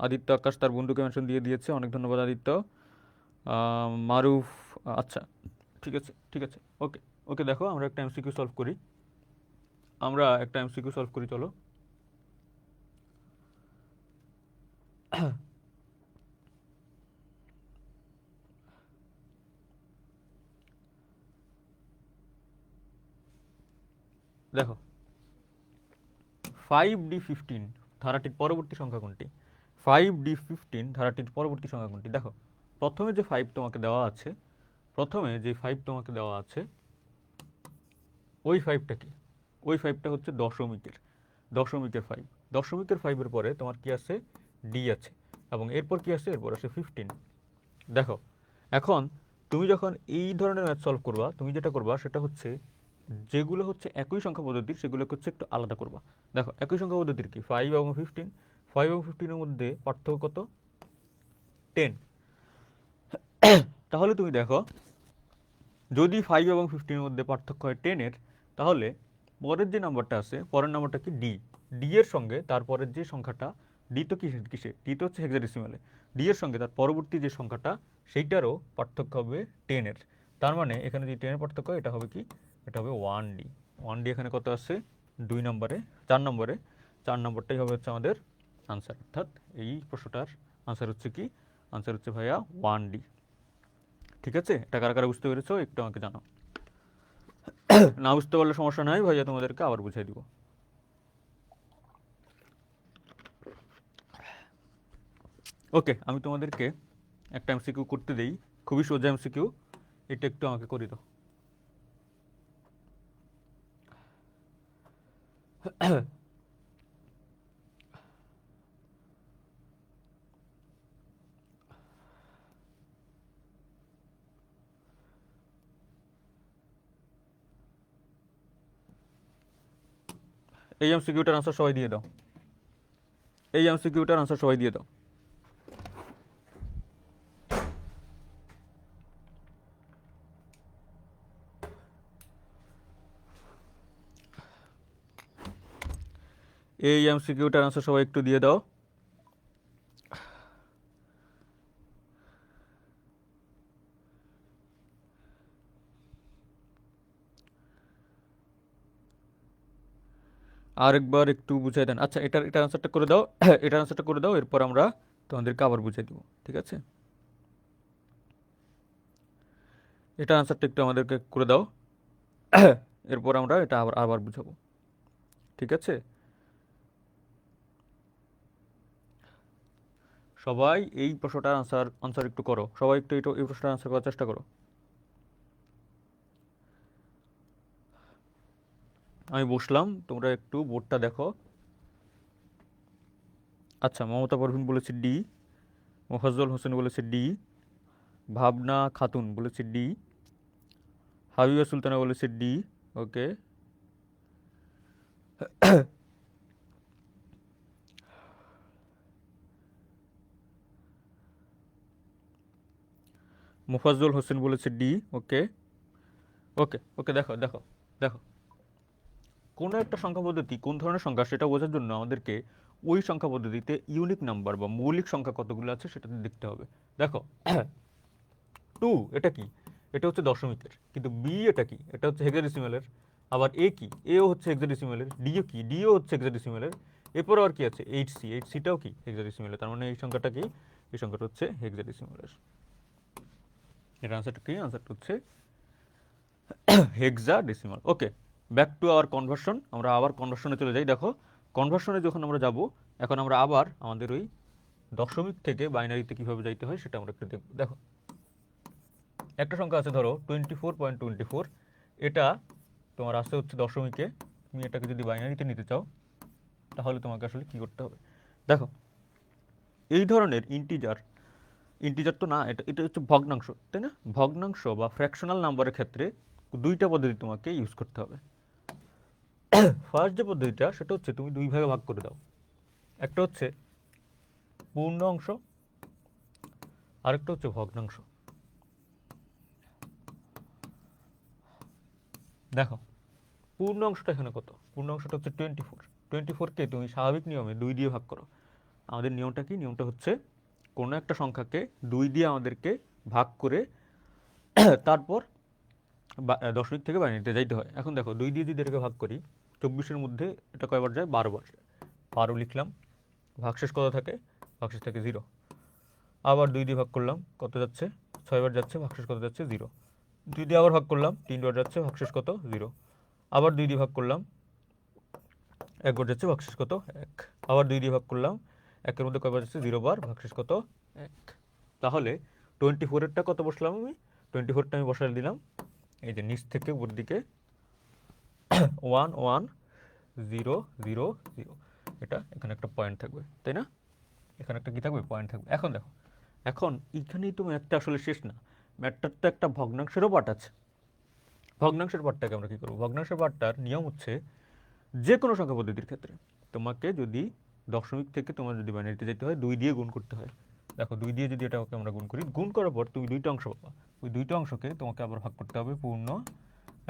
আদিত্য আকাশ তার বন্ধুকে মেনশন দিয়ে দিয়েছে, অনেক ধন্যবাদ আদিত্য। মারুফ, আচ্ছা, ঠিক আছে ঠিক আছে, ওকে ওকে। দেখো আমরা একটা এমসিকিউ সলভ করি, চলো। দেখো 5D15 ধারাটির পরবর্তী সংখ্যা কোনটি? 5D15 ধারাটির পরবর্তী সংখ্যা কোনটি? দেখো প্রথমে যে 5 তোমাকে দেওয়া আছে, ওই 5টা কি? ওই 5টা হচ্ছে দশমিকের 5। দশমিকের 5-এর পরে তোমার কি আছে? ডি আছে, এবং এরপর কি আছে? এরপর আছে 15। দেখো এখন তুমি যখন এই ধরনের ম্যাথ সলভ করবা, তুমি যেটা করবা সেটা হচ্ছে যেগুলো হচ্ছে একই সংখ্যা পদ্ধতির সেগুলোকে হচ্ছে একটু আলাদা করবা। দেখো একই সংখ্যা পদ্ধতির কি 5 এবং 15, 5 এবং 15 মধ্যে পার্থক্য কত? 10। তাহলে তুমি দেখো যদি 5 এবং 15 মধ্যে পার্থক্য হয় 10 তাহলে পরের যে নাম্বারটা আছে, পরের নাম্বারটা কি ডি, ডি এর সঙ্গে তারপরের যে সংখ্যাটা, ডি তো কিসে, ডি তো হচ্ছে হেক্সাডেসিমালে, ডি এর সঙ্গে তার পরবর্তী যে সংখ্যাটা সেইটারও পার্থক্য হবে 10। তার মানে এখানে যে 10 পার্থক্য এটা হবে কি, এটা হবে 1D। 1D এখানে কত আছে? 2 নম্বরে, 4 নম্বরে, 4 নম্বরটাই হবে হচ্ছে আমাদের আনসার। অর্থাৎ এই প্রশ্নটার আনসার হচ্ছে কি, আনসার হচ্ছে ভাইয়া 1D। ঠিক আছে, এটা কারা কারা বুঝতে পেরেছো একটু আমাকে জানাও। না বুঝতে পারলে সমস্যা নাই ভাইয়া, তোমাদেরকে আবার বুঝাই দিব। ওকে, আমি তোমাদেরকে একটা এমসিকিউ করতে দেই, খুবই সোজা এমসিকিউ, এটা একটু আমাকে করে দাও। এই এমসিকিউটার আনসার সবাই দিয়ে দাও, এই এমসিকিউটার আনসার সবাই দিয়ে দাও। এই এমসিকিউটার আনসার সবাই একটু দিয়ে দাও। আরেকবার একটু বুঝাই দেন। আচ্ছা, এটার আনসারটা করে দাও, এটার আনসারটা করে দাও, এরপর আমরা তোমাদেরকে আবার বুঝাই দিব। ঠিক আছে, এটার আনসারটা একটু আমাদেরকে করে দাও, এরপর আমরা এটা আবার আবার বুঝাবো। ঠিক আছে, সবাই এই প্রশ্নটার আনসার একটু করো, সবাই একটু এই প্রশ্নটার আনসার করার চেষ্টা করো। আমি বসলাম, তোমরা একটু বোর্ডটা দেখো। আচ্ছা, মমতা পারভিন বলেছে ডি, মোফাজ্জল হোসেন বলেছে ডি, ভাবনা খাতুন বলেছে ডি, হাবিবা সুলতানা বলেছে ডি। ওকে, মোফাজ্জল হোসেন বলেছে ডি। ওকে ওকে ওকে, দেখো দেখো দেখো, কোনো একটা সংখ্যা পদ্ধতি কোন ধরনের সংখ্যা সেটা বোঝার জন্য আমাদেরকে ওই সংখ্যা পদ্ধতিতে ইউনিক নাম্বার বা মৌলিক সংখ্যা কতগুলো আছে সেটা দেখতে হবে। দেখো 2 এটা কি, এটা হচ্ছে দশমিকের, কিন্তু বি এটা কি, এটা হচ্ছে হেক্সাডেসিমালের। আবার এ কি, এও হচ্ছে হেক্সাডেসিমালের। ডিও কি, ডিও হচ্ছে হেক্সাডেসিমালের। এরপর আর কি আছে, এইচ সি, এইচ সিটাও কি হেক্সাডেসিমালের। তার মানে এই সংখ্যাটা কি, এই সংখ্যাটা হচ্ছে হেক্সাডেসিমালের। এর আনসারটা কি, আনসারটা হচ্ছে hexadecimal. Okay, back to our conversion, আমরা আবার কনভার্সনে চলে যাই। দেখো কনভার্সনে যখন আমরা যাব, এখন আমরা আবার আমাদের ওই দশমিক থেকে বাইনারিতে কীভাবে যাইতে হয় সেটা আমরা একটু দেখব। দেখো একটা সংখ্যা আছে ধরো 24.24, এটা তোমার আসতে হচ্ছে দশমিকে, তুমি এটাকে যদি বাইনারিতে নিতে চাও তাহলে তোমাকে আসলে কী করতে হবে। দেখো এই ধরনের ইন্টিজার, ইন্টিজার তো না, এটা এটা হচ্ছে ভগ্নাংশ, তাই না? ভগ্নাংশ বা ফ্র্যাকশনাল নাম্বারের ক্ষেত্রে দুইটা পদ্ধতি তোমাকে ইউজ করতে হবে। ফার্স্ট যে পদ্ধতিটা সেটা হচ্ছে তুমি দুই ভাগে ভাগ করে দাও, একটা হচ্ছে পূর্ণ অংশ, আরেকটা হচ্ছে ভগ্নাংশ। দেখো পূর্ণ অংশটা এখানে কত, পূর্ণ অংশটা হচ্ছে 24, 24কে তুমি স্বাভাবিক নিয়মে 2 দিয়ে ভাগ করো। আমাদের নিয়মটা কি, নিয়মটা হচ্ছে কোনো একটা সংখ্যাকে 2 দিয়ে আমাদেরকে ভাগ করে তারপর দশমিক থেকে বাইনারিতে যাইতে হয়। এখন দেখো 2 দিয়ে যদি এটাকে ভাগ করি, 24-এর মধ্যে এটা কয়বার যায়, 12 বার। 12 লিখলাম, ভাগশেষ কত থাকে, ভাগশেষ থাকে 0। আবার 2 দিয়ে ভাগ করলাম, কত যাচ্ছে, 6 বার যাচ্ছে, ভাগশেষ কত যাচ্ছে, 0। 2 দিয়ে আবার ভাগ করলাম, 3 বার যাচ্ছে, ভাগশেষ কত, 0। আবার 2 দিয়ে ভাগ করলাম, 1 বার যাচ্ছে, ভাগশেষ কত, 1। আবার 2 দিয়ে ভাগ করলাম, 1-এর মধ্যে কয়বার যাচ্ছে, 0 বার, ভাগশেষ কত, 1। তাহলে 24-এরটা কত বসলাম আমি, 24টা আমি বসাই দিলাম এই যে নিচ থেকে উপর দিকে 1 1 0 0 0, এটা এখানে একটা পয়েন্ট থাকবে, তাই না? এখানে একটা কি থাকবে, পয়েন্ট থাকবে। এখন দেখো, এখন এখানেই তো ম্যাথটা আসলে শেষ না, ম্যাথটার তো একটা ভগ্নাংশেরও পার্ট আছে। ভগ্নাংশের পার্টটাকে আমরা কী করবো, ভগ্নাংশের পার্টটার নিয়ম হচ্ছে যে কোনো সংখ্যা পদ্ধতির ক্ষেত্রে তোমাকে যদি দশমিক থেকে তোমার যদি বাইনারিতে যেতে হয় 2 দিয়ে গুণ করতে হয়। দেখো 2 দিয়ে যদি এটাকে আমরা গুণ করি, গুণ করার পর তুমি 2টা অংশ পাবা, ওই 2টা অংশকে তোমাকে আবার ভাগ করতে হবে পূর্ণ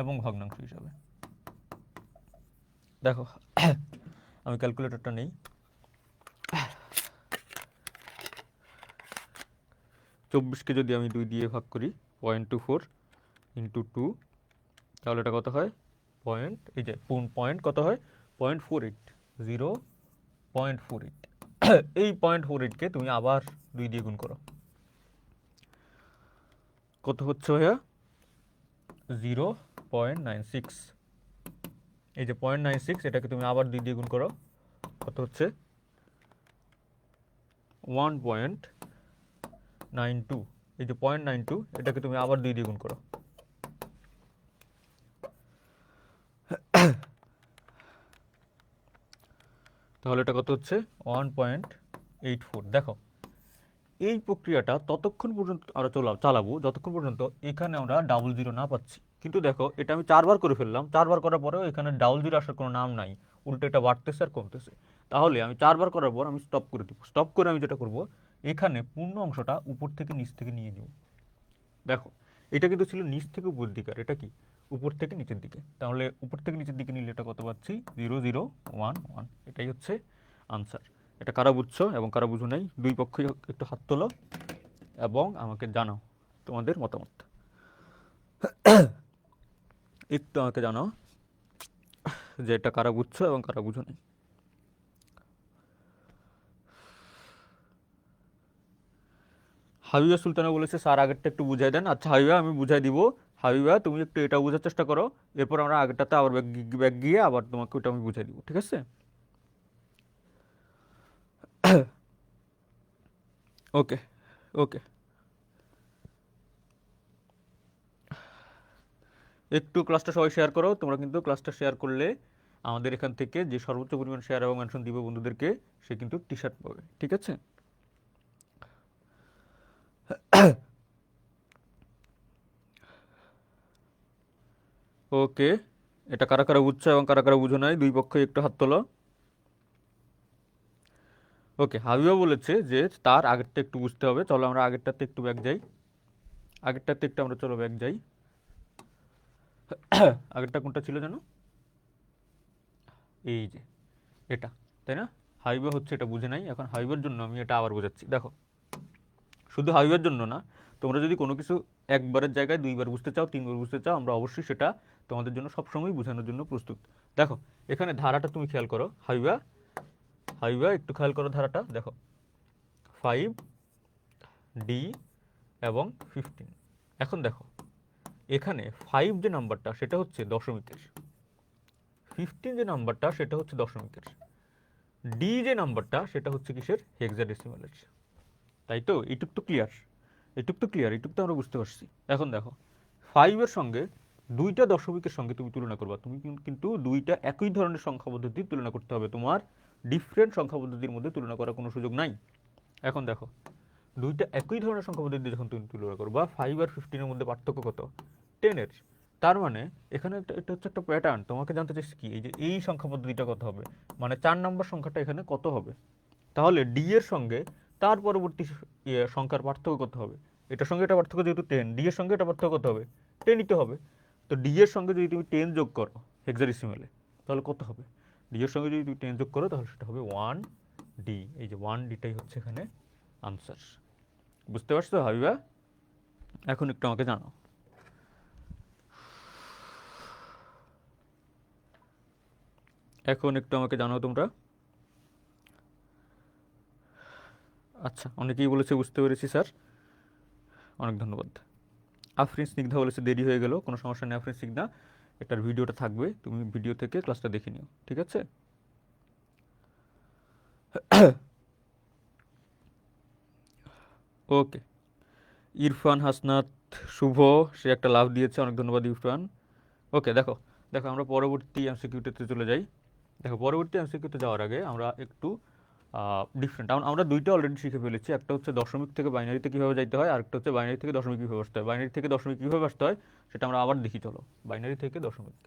এবং ভগ্নাংশ হিসাবে। দেখো আমি ক্যালকুলেটরটা নেই, 24কে যদি আমি 2 দিয়ে ভাগ করি 0.24 ইন্টু 2, তাহলে এটা কত হয় পয়েন্ট, এই যে পয়েন্ট কত হয় 0.48, 0.48 এই 0.48কে তুমি আবার 2 দিয়ে গুণ করো, কত হচ্ছে ভাইয়া 0.96, এই যে 0.96 এটাকে তুমি আবার 2 দিয়ে গুণ করো, কত হচ্ছে 1.92, এই যে 0.92 এটাকে তুমি আবার 2 দিয়ে গুণ করো, তাহলে এটা কত হচ্ছে 1.84। দেখো এই প্রক্রিয়াটা ততক্ষণ পর্যন্ত আমরা চালাবো যতক্ষণ পর্যন্ত এখানে আমরা ডাবল জিরো না পাচ্ছি। কিন্তু দেখো এটা আমি 4বার করে ফেললাম, 4বার করার পরেও এখানে ডাবল জিরো আসার কোনো নাম নাই, উল্টো এটা বাড়তেছে আর কমতেছে। তাহলে আমি 4বার করার পর আমি স্টপ করে দিব, স্টপ করে আমি যেটা করব এখানে পূর্ণ অংশটা উপর থেকে নিচ থেকে নিয়ে নিব। দেখো এটা কিন্তু ছিল নিচ থেকে উপর দিকে, আর এটা কি উপর থেকে নিচের দিকে, তাহলে উপর থেকে নিচের দিকে নিলে এটা কত পাচ্ছি 0011, এটাই হচ্ছে আনসার। এটা কারা বুঝছো এবং কারা বুঝো নাই, দুই পক্ষই একটু হাত তোলো এবং আমাকে জানাও তোমাদের মতামত, একটু আমাকে জানাও যে এটা কারা বুঝছো এবং কারা বুঝো নাই। হাবিবা সুলতানা বলেছে স্যার আগেরটা একটু বুঝাই দেন। আচ্ছা হাবিবা আমি বুঝাই দিব, হাবিবা তুমি একটু এটা বোঝার চেষ্টা করো, এরপর আমরা আগেরটাতে আবার ব্যাক গিয়ে আবার তোমাকে ওটা আমি বুঝাই দিব, ঠিক আছে? ওকে ওকে, একটু ক্লাসটা সবাই শেয়ার করো, তোমরা কিন্তু ক্লাসটা শেয়ার করলে আমাদের এখান থেকে যে সর্বোচ্চ পরিমাণ শেয়ার এবং মেনশন দিব বন্ধুদেরকে, সে কিন্তু টি শার্ট পাবে, ঠিক আছে? ওকে, এটা কারা কারা বুঝছো এবং কারা কারা বুঝো নাই, দুই পক্ষই একটু হাত তোলো। ওকে, হাবিবা বলেছে যে তার আগেরটা একটু বুঝতে হবে, চলো আমরা আগেরটাতে একটু ব্যাক যাই, আগেরটাতে একটু আমরা চলো ব্যাক যাই। আগেরটা কোনটা ছিল জানো, এই যে এটা, তাই না? হাবিবা হচ্ছে এটা বুঝে নাই, এখন হাবিবার জন্য আমি এটা আবার বোঝাচ্ছি। দেখো শুধু হাবিবার জন্য না, তোমরা যদি কোনো কিছু একবারের জায়গায় 2বার বুঝতে চাও, 3বার বুঝতে চাও, আমরা অবশ্যই সেটা তোমাদের জন্য সবসময় বোঝানোর জন্য প্রস্তুত। দেখো এখানে ধারাটা তুমি খেয়াল করো হাবিবা, হাবিবা একটু খেয়াল করো ধারাটা, দেখো 5D এবং 15। এখন দেখো এখানে 5 যে নাম্বারটা সেটা হচ্ছে দশমিকের, 15 যে নাম্বারটা সেটা হচ্ছে দশমিকের, ডি যে নাম্বারটা সেটা হচ্ছে কিসের, হেক্সাডেসিমালের। তাই তো, এইটুক তো ক্লিয়ার, এইটুক তো ক্লিয়ার, এইটুক তো আমরা বুঝতে পারছি। এখন দেখো 5-এর সঙ্গে 2টা দশমিকের সঙ্গে তুমি তুলনা করবা, তুমি কিন্তু 2টা একই ধরনের সংখ্যা পদ্ধতির তুলনা করতে হবে, তোমার ডিফারেন্ট সংখ্যা পদ্ধতির মধ্যে তুলনা করার কোনো সুযোগ নাই। এখন দেখো 2টা একই ধরনের সংখ্যা পদ্ধতি যখন তুমি তুলনা করবা, 5 আর 15-এর মধ্যে পার্থক্য কত, 10-এর। তার মানে এখানে এটা হচ্ছে একটা প্যাটার্ন, তোমাকে জানতে চাইছি কি এই যে এই সংখ্যা পদ্ধতিটা কত হবে, মানে 4 নম্বর সংখ্যাটা এখানে কত হবে, তাহলে ডি এর সঙ্গে তার পরবর্তী সংখ্যার পার্থক্য কত হবে, এটার সঙ্গে এটা পার্থক্য যেহেতু 10, ডি এর সঙ্গে এটা পার্থক্য কত হবে, 10 নিতে হবে। তো ডি এর সঙ্গে যদি তুমি 10 যোগ করো হেক্সাডেসিমালে, তাহলে কত হবে, ডি এর সঙ্গে যদি তুমি 10 যোগ করো তাহলে সেটা হবে 1D, এই যে 1Dটাই হচ্ছে এখানে আনসার। বুঝতে পারছো হাবিবা? এখন একটু আমাকে জানাও, এখন একটু আমাকে জানাও তোমরা। আচ্ছা অনেকেই বলেছে বুঝতে পেরেছি স্যার, অনেক ধন্যবাদ। আফরিন স্নিগ্ধা বলেছে দেরি হয়ে গেল, কোনো সমস্যা নেই আফরিন স্নিগ্ধা, এটার ভিডিওটা থাকবে, তুমি ভিডিও থেকে ক্লাসটা দেখে নিও, ঠিক আছে? ওকে, ইরফান হাসনাত শুভ, সে একটা লাভ দিয়েছে, অনেক ধন্যবাদ ইরফান। ওকে দেখো, দেখো আমরা পরবর্তী এমসিকিউতে চলে যাই। দেখো পরবর্তী এমসিকিউতে যাওয়ার আগে আমরা একটু ডিফারেন্ট। আমরা দুইটা অলরেডি শিখে ফেলেছি, একটা হচ্ছে দশমিক থেকে বাইনারিতে কীভাবে যাইতে হয়, আর একটা হচ্ছে বাইনারি থেকে দশমিক কীভাবে আসতে হয়। বাইনারি থেকে দশমিক কীভাবে আসতে হয় সেটা আমরা আবার দেখি, চলো। বাইনারি থেকে দশমিক,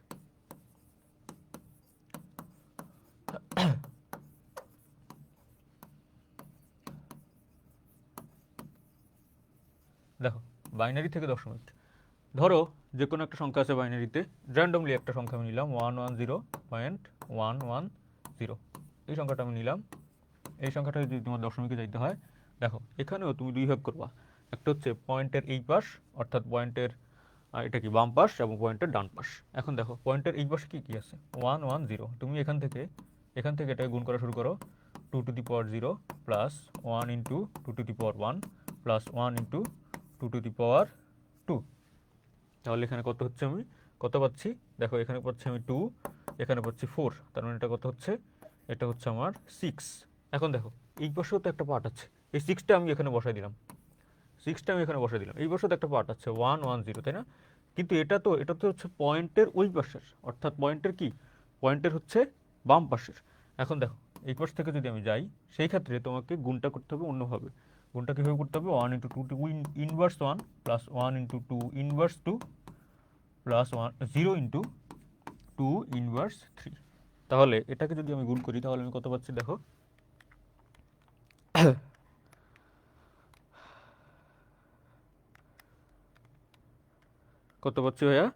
দেখো বাইনারি থেকে দশমিক, ধরো যে কোনো একটা সংখ্যা আছে বাইনারিতে, র্যান্ডমলি একটা সংখ্যা আমি নিলাম 110.110, এই সংখ্যাটা আমি নিলাম। এই সংখ্যাটা যদি তোমার দশমিকে যাইতে হয়, দেখো এখানেও তুমি দুই ভাগ করবা, একটা হচ্ছে পয়েন্টের এই পাশ, অর্থাৎ পয়েন্টের এটা কি বাম পাশ, এবং পয়েন্টের ডান পাশ। এখন দেখো পয়েন্টের এই পাশে কি কি আছে, 110, তুমি এখান থেকে এটাকে গুণ করা শুরু করো, 2 to the power 0 plus 1 into 2 to the power 1 plus 1 into 2 to the power 2। তাহলে এখানে কত হচ্ছে, আমি কত পাচ্ছি, দেখো এখানে পাচ্ছি আমি 2, এখানে পাচ্ছি 4, তার মানে এটা কত হচ্ছে, এটা হচ্ছে আমার 6। এখন দেখো এই পাশেও তো একটা পার্ট আছে, এই 6টা আমি এখানে বসাই দিলাম, এই পাশেও তো একটা পার্ট আছে 110, তাই না? কিন্তু এটা তো হচ্ছে পয়েন্টের ওই পাশের, অর্থাৎ পয়েন্টের হচ্ছে বাম পাশের। এখন দেখো এই পাশ থেকে যদি আমি যাই, সেই ক্ষেত্রে তোমাকে গুণটা করতে হবে অন্যভাবে। গুণটা কীভাবে করতে হবে, 1 into 2 inverse 1 plus 1 into 2 inverse 2 plus 0 into 2 inverse 3। তাহলে এটাকে যদি আমি গুণ করি তাহলে আমি কত পাচ্ছি, দেখো কত পাচ্ছি ভাইয়া,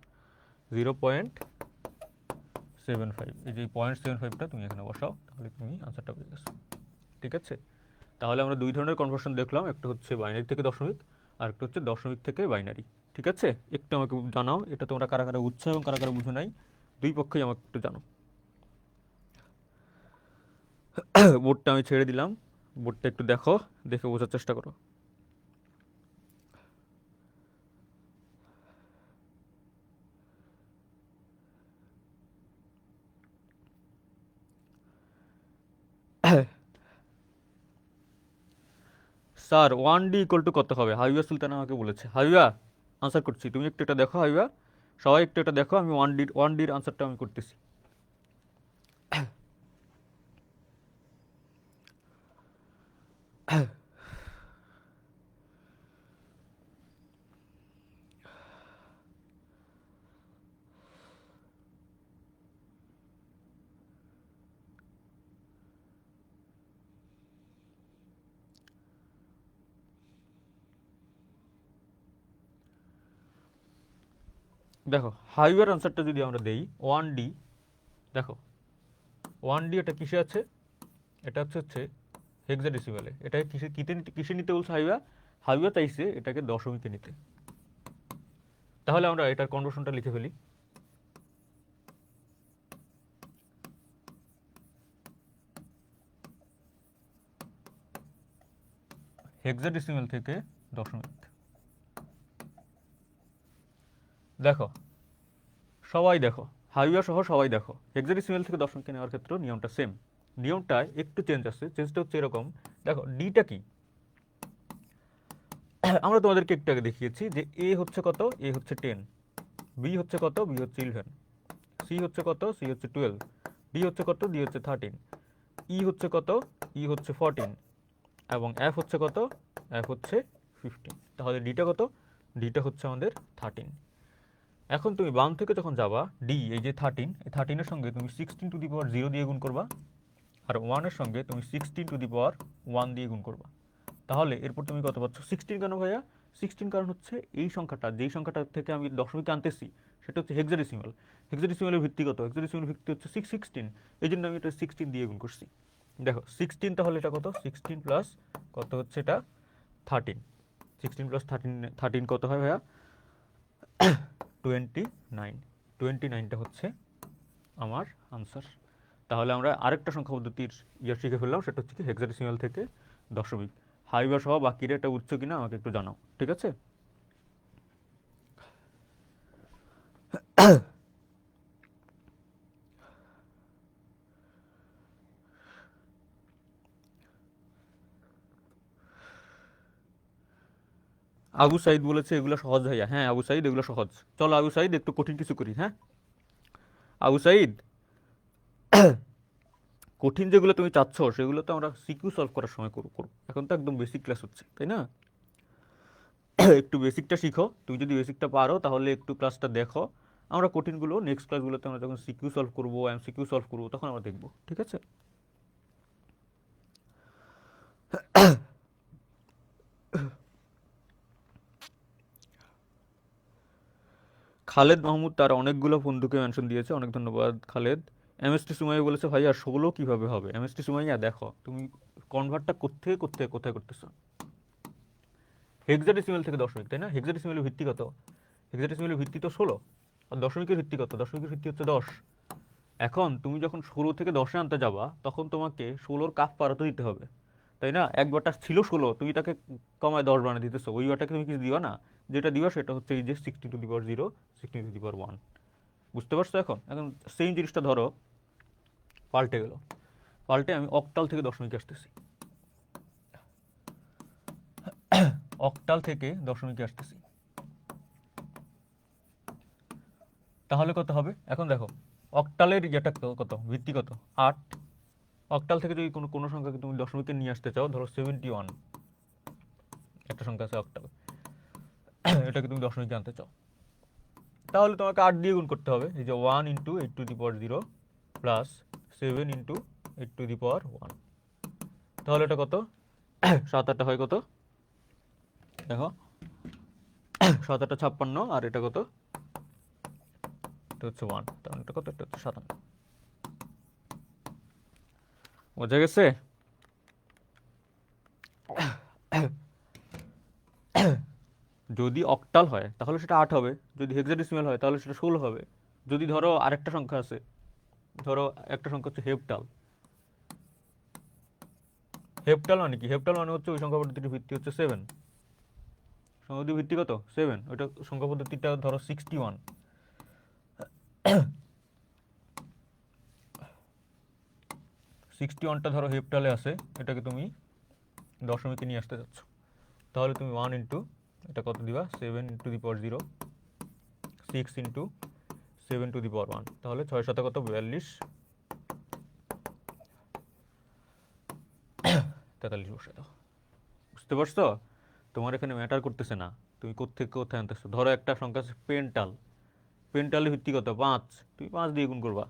0.75। এই যে 0.75টা তুমি এখানে বসাও, তাহলে তুমি আনসারটা পেয়ে গেছো। ঠিক আছে, তাহলে আমরা দুই ধরনের কনভার্সন দেখলাম, একটা হচ্ছে বাইনারি থেকে দশমিক, আর একটা হচ্ছে দশমিক থেকে বাইনারি। ঠিক আছে, একটু আমাকে জানাও এটা তোমরা কারা কারা বুঝছো এবং কারা কারা বুঝো নাই, দুই পক্ষেই আমাকে একটু জানো। বোর্ডটা আমি ছেড়ে দিলাম, বোর্ডটা একটু দেখো, দেখে বোঝার চেষ্টা করো। স্যার 1D ইকুয়াল টু কত হবে, হাবিবা সুলতান আমাকে বলেছে। হাবিবা আনসার করছি, তুমি একটু এটা দেখো। হাবিবা সবাই একটু এটা দেখো, আমি ওয়ান ডির আনসারটা আমি করতেছি। দেখো হাবিবার আনসারটা যদি আমরা দেই 1D, দেখো 1D এটা কিসে আছে, এটা হচ্ছে হেক্সাডেসিমালে। এটা কিসে নিতে বলছে হাবিবা, হাবিবা চাইছে এটাকে দশমিকে নিতে। তাহলে আমরা এটার কনভার্সনটা লিখে ফেলি, হেক্সাডেসিমাল থেকে দশমিক। দেখো সবাই দেখো, হাবিবা সহ সবাই দেখো, হেক্সাডেসিমাল থেকে দশমিকে নেওয়ার ক্ষেত্রে নিয়মটা সেম, নিয়মটা একটু চেঞ্জ আছে। চেঞ্জটা হচ্ছে এরকম, দেখো ডিটা কি, আমরা তোমাদেরকে একটু আগে দেখিয়েছি যে এ হচ্ছে কত, এ হচ্ছে 10, বি হচ্ছে কত, বি হচ্ছে 11, সি হচ্ছে কত, সি হচ্ছে 12, ডি হচ্ছে কত, ডি হচ্ছে 13, ই হচ্ছে কত, ই হচ্ছে 14, এবং এফ হচ্ছে কত, এফ হচ্ছে 15। তাহলে ডিটা কত, ডিটা হচ্ছে আমাদের 13। এখন তুমি বাম থেকে যখন যাবা, ডি এই যে 13, এই 13-এর সঙ্গে তুমি 16 to the power 0 দিয়ে গুণ করবা, আর 1-এর সঙ্গে তুমি 16 to the power 1 দিয়ে গুণ করবা। তাহলে এরপর তুমি কত পাচ্ছ, 16। কেন ভাইয়া 16? কারণ হচ্ছে এই সংখ্যাটা, যেই সংখ্যাটা থেকে আমি দশমিকে আনতেছি সেটা হচ্ছে হেক্সাডেসিমাল। হেক্সাডেসিমালের ভিত্তি কত, হেক্সাডেসিমালের ভিত্তি হচ্ছে 616, এই জন্য আমি এটা 16 দিয়ে গুণ করছি। দেখো 16, তাহলে এটা কত, 16 প্লাস কত হচ্ছে এটা 13, 16 প্লাস 13 কত হয় ভাইয়া, 29। 29টা হচ্ছে আমার আনসার। তাহলে আমরা আরেকটা সংখ্যা পদ্ধতির শিখে ফেললাম, সেটা হচ্ছে কি হেক্সাডেসিমাল থেকে দশমিক। হাইবা সহ বাকিরা এটা বুঝছো কিনা আমাকে একটু জানাও, ঠিক আছে? আবু সাইদ বলেছে এগুলো সহজ ভাইয়া। হ্যাঁ আবু সাইদ, এগুলো সহজ। চলো আবু সাইদ একটু কঠিন কিছু করি। হ্যাঁ আবু সাইদ, কঠিন যেগুলো তুমি চাচ্ছ সেগুলো তো আমরা সিকিউ সলভ করার সময় করব। এখন তো একদম বেসিক ক্লাস হচ্ছে, তাই না? একটু বেসিকটা শিখো, তুমি যদি বেসিকটা পারো তাহলে একটু ক্লাসটা দেখো। আমরা কঠিনগুলো নেক্সট ক্লাসগুলোতে আমরা যখন সিকিউ সলভ করবো, এমসিকিউ সলভ করবো, তখন আমরা দেখবো, ঠিক আছে? খালেদ মাহমুদ তার অনেকগুলো বন্ধুকে মেনশন দিয়েছে, অনেক ধন্যবাদ খালেদ। এমএসটি সুমাইয়া বলেছে ভাইয়া 16 কিভাবে হবে? এমএসটি সুমাইয়া দেখো তুমি কনভার্টটা কোথায় করতেছো। হেক্সাডেসিমেল থেকে দশমিক, তাই না? হেক্সাডেসিমেলের ভিত্তি কত? হেক্সাডেসিমেলের ভিত্তি তো 16। আর দশমিকের ভিত্তি কত? দশমিকের ভিত্তি হচ্ছে 10। এখন তুমি যখন 16 থেকে 10-এ আনতে যাবা তখন তোমাকে 16-র কাপ পারাতে দিতে হবে, তাই না? এক বাটা ছিল 16, তুমি তাকে কমায় 10 বানিয়ে দিতেছো, ওই বাটাকে তুমি কিছু দিবা না। যেটা দিবা সেটা হচ্ছে এই যে 60^0, 60^1। বুঝতে পারছো? এখন এখন সেম জিনিসটা ধরো পাল্টে গেল, পাল্টে আমি অক্টাল থেকে দশমিকে আসতেছি, অক্টাল থেকে দশমিকে আসতেছি, তাহলে কত হবে? এখন দেখো অক্টালের ইয়েটা কত, ভিত্তি কত? 8। অক্টাল থেকে যদি কোনো কোনো সংখ্যাকে তুমি দশমিকে নিয়ে আসতে চাও, ধরো 71, একটা সংখ্যা আছে অক্টাল, এটাকে তুমি দশমিকে আনতে চাও, তাহলে তোমাকে 8 দিয়ে গুণ করতে হবে। এই যে 1 × 8^0 প্লাস 7 × 8^1, তাহলে এটা কত? 7 8 হয় কত দেখো, 7 8 56, আর এটা কত? এটা হচ্ছে 1, তাহলে এটা কত? এটা হচ্ছে 57। বোঝা গেছে? যদি অক্টাল হয় তাহলে সেটা 8 হবে, যদি হেক্সাডেসিমাল হয় তাহলে সেটা 16 হবে। যদি ধরো আরেকটা সংখ্যা আছে, ধরো একটা সংখ্যা হচ্ছে হেপ্টাল। হেপ্টাল মানে কি? হেপ্টাল মানে হচ্ছে ওই সংখ্যা পদ্ধতির ভিত্তি হচ্ছে 7। সংখ্যা পদ্ধতির ভিত্তি কত? 7। ওইটা সংখ্যা পদ্ধতিটা ধরো 61। 61টা ধরো হেপ্টালে আছে, এটাকে তুমি দশমিকে নিয়ে আসতে যাচ্ছ, তাহলে তুমি 1 ইন্টু এটা কত দিবা? 7 × 0, 6 ইন্টু 7^1, তাহলে 6 7 কত? 42, 43 বসে দাও। বুঝতে পারছো? তোমার এখানে ম্যাটার করতেছে না তুমি কোত্থেকে কোথায় আনতেছো। ধরো একটা সংখ্যা আছে পেন্টাল, পেন্টালের ভিত্তি কত? 5, তুমি 5 দিয়ে গুণ করবা।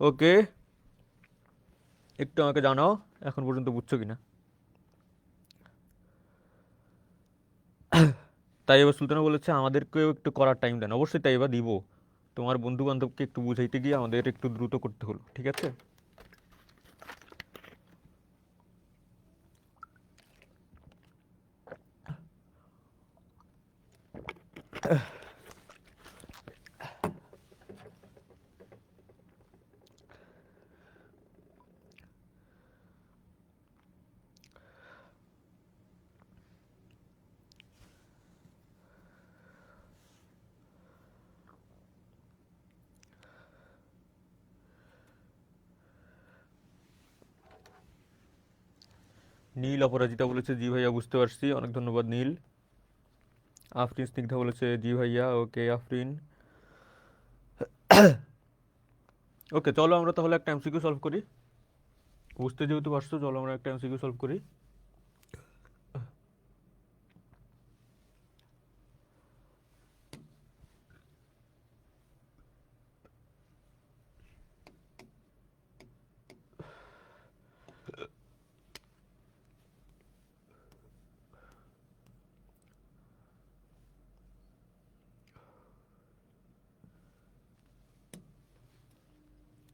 ওকে, একটু আমাকে জানাও এখন পর্যন্ত বুঝছো কিনা। তাই এবার সুলতানা বলেছে আমাদেরকেও একটু করার টাইম দেন। অবশ্যই তাই এবার দিব, তোমার বন্ধু বান্ধবকে একটু বুঝাইতে গিয়ে আমাদের একটু দ্রুত করতে হলো, ঠিক আছে? নীল অপরাজিতা বলেছে জি ভাইয়া বুঝতে পারছি, অনেক ধন্যবাদ নীল। আফরিন স্নিগ্ধা বলেছে জি ভাইয়া। ওকে আফরিন। ওকে চলো আমরা তাহলে একটা এমসিকিউ সলভ করি, বুঝতে যেহেতু পারছো চলো আমরা একটা এমসিকিউ সলভ করি।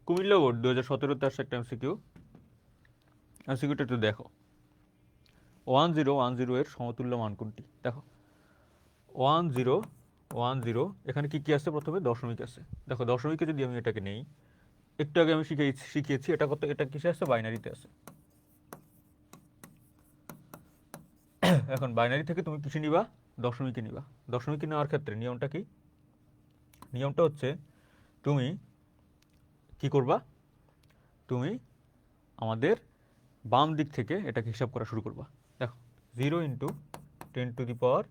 কুমিল্লা বোর্ড 2017-তে আসছে একটা এমসিকিউ, এমসিকিউটা একটু দেখো। 1010 এর সমতুল্য মান কোনটি? দেখো 1010, এখানে কি কি আছে? প্রথমে দশমিক আছে, দেখো দশমিকে যদি আমি এটাকে নেই, একটু আগে আমি শিখিয়েছি এটা কত, এটা কিসে আছে? বাইনারিতে আছে। এখন বাইনারি থেকে তুমি কিসে নিবা? দশমিকে নিবা। দশমিকে নেওয়ার ক্ষেত্রে নিয়মটা কি? নিয়মটা হচ্ছে তুমি কি করবা? তুমি আমাদের বাম দিক থেকে এটাকে হিসাব করা শুরু করবা। দেখো 0 × 10⁻,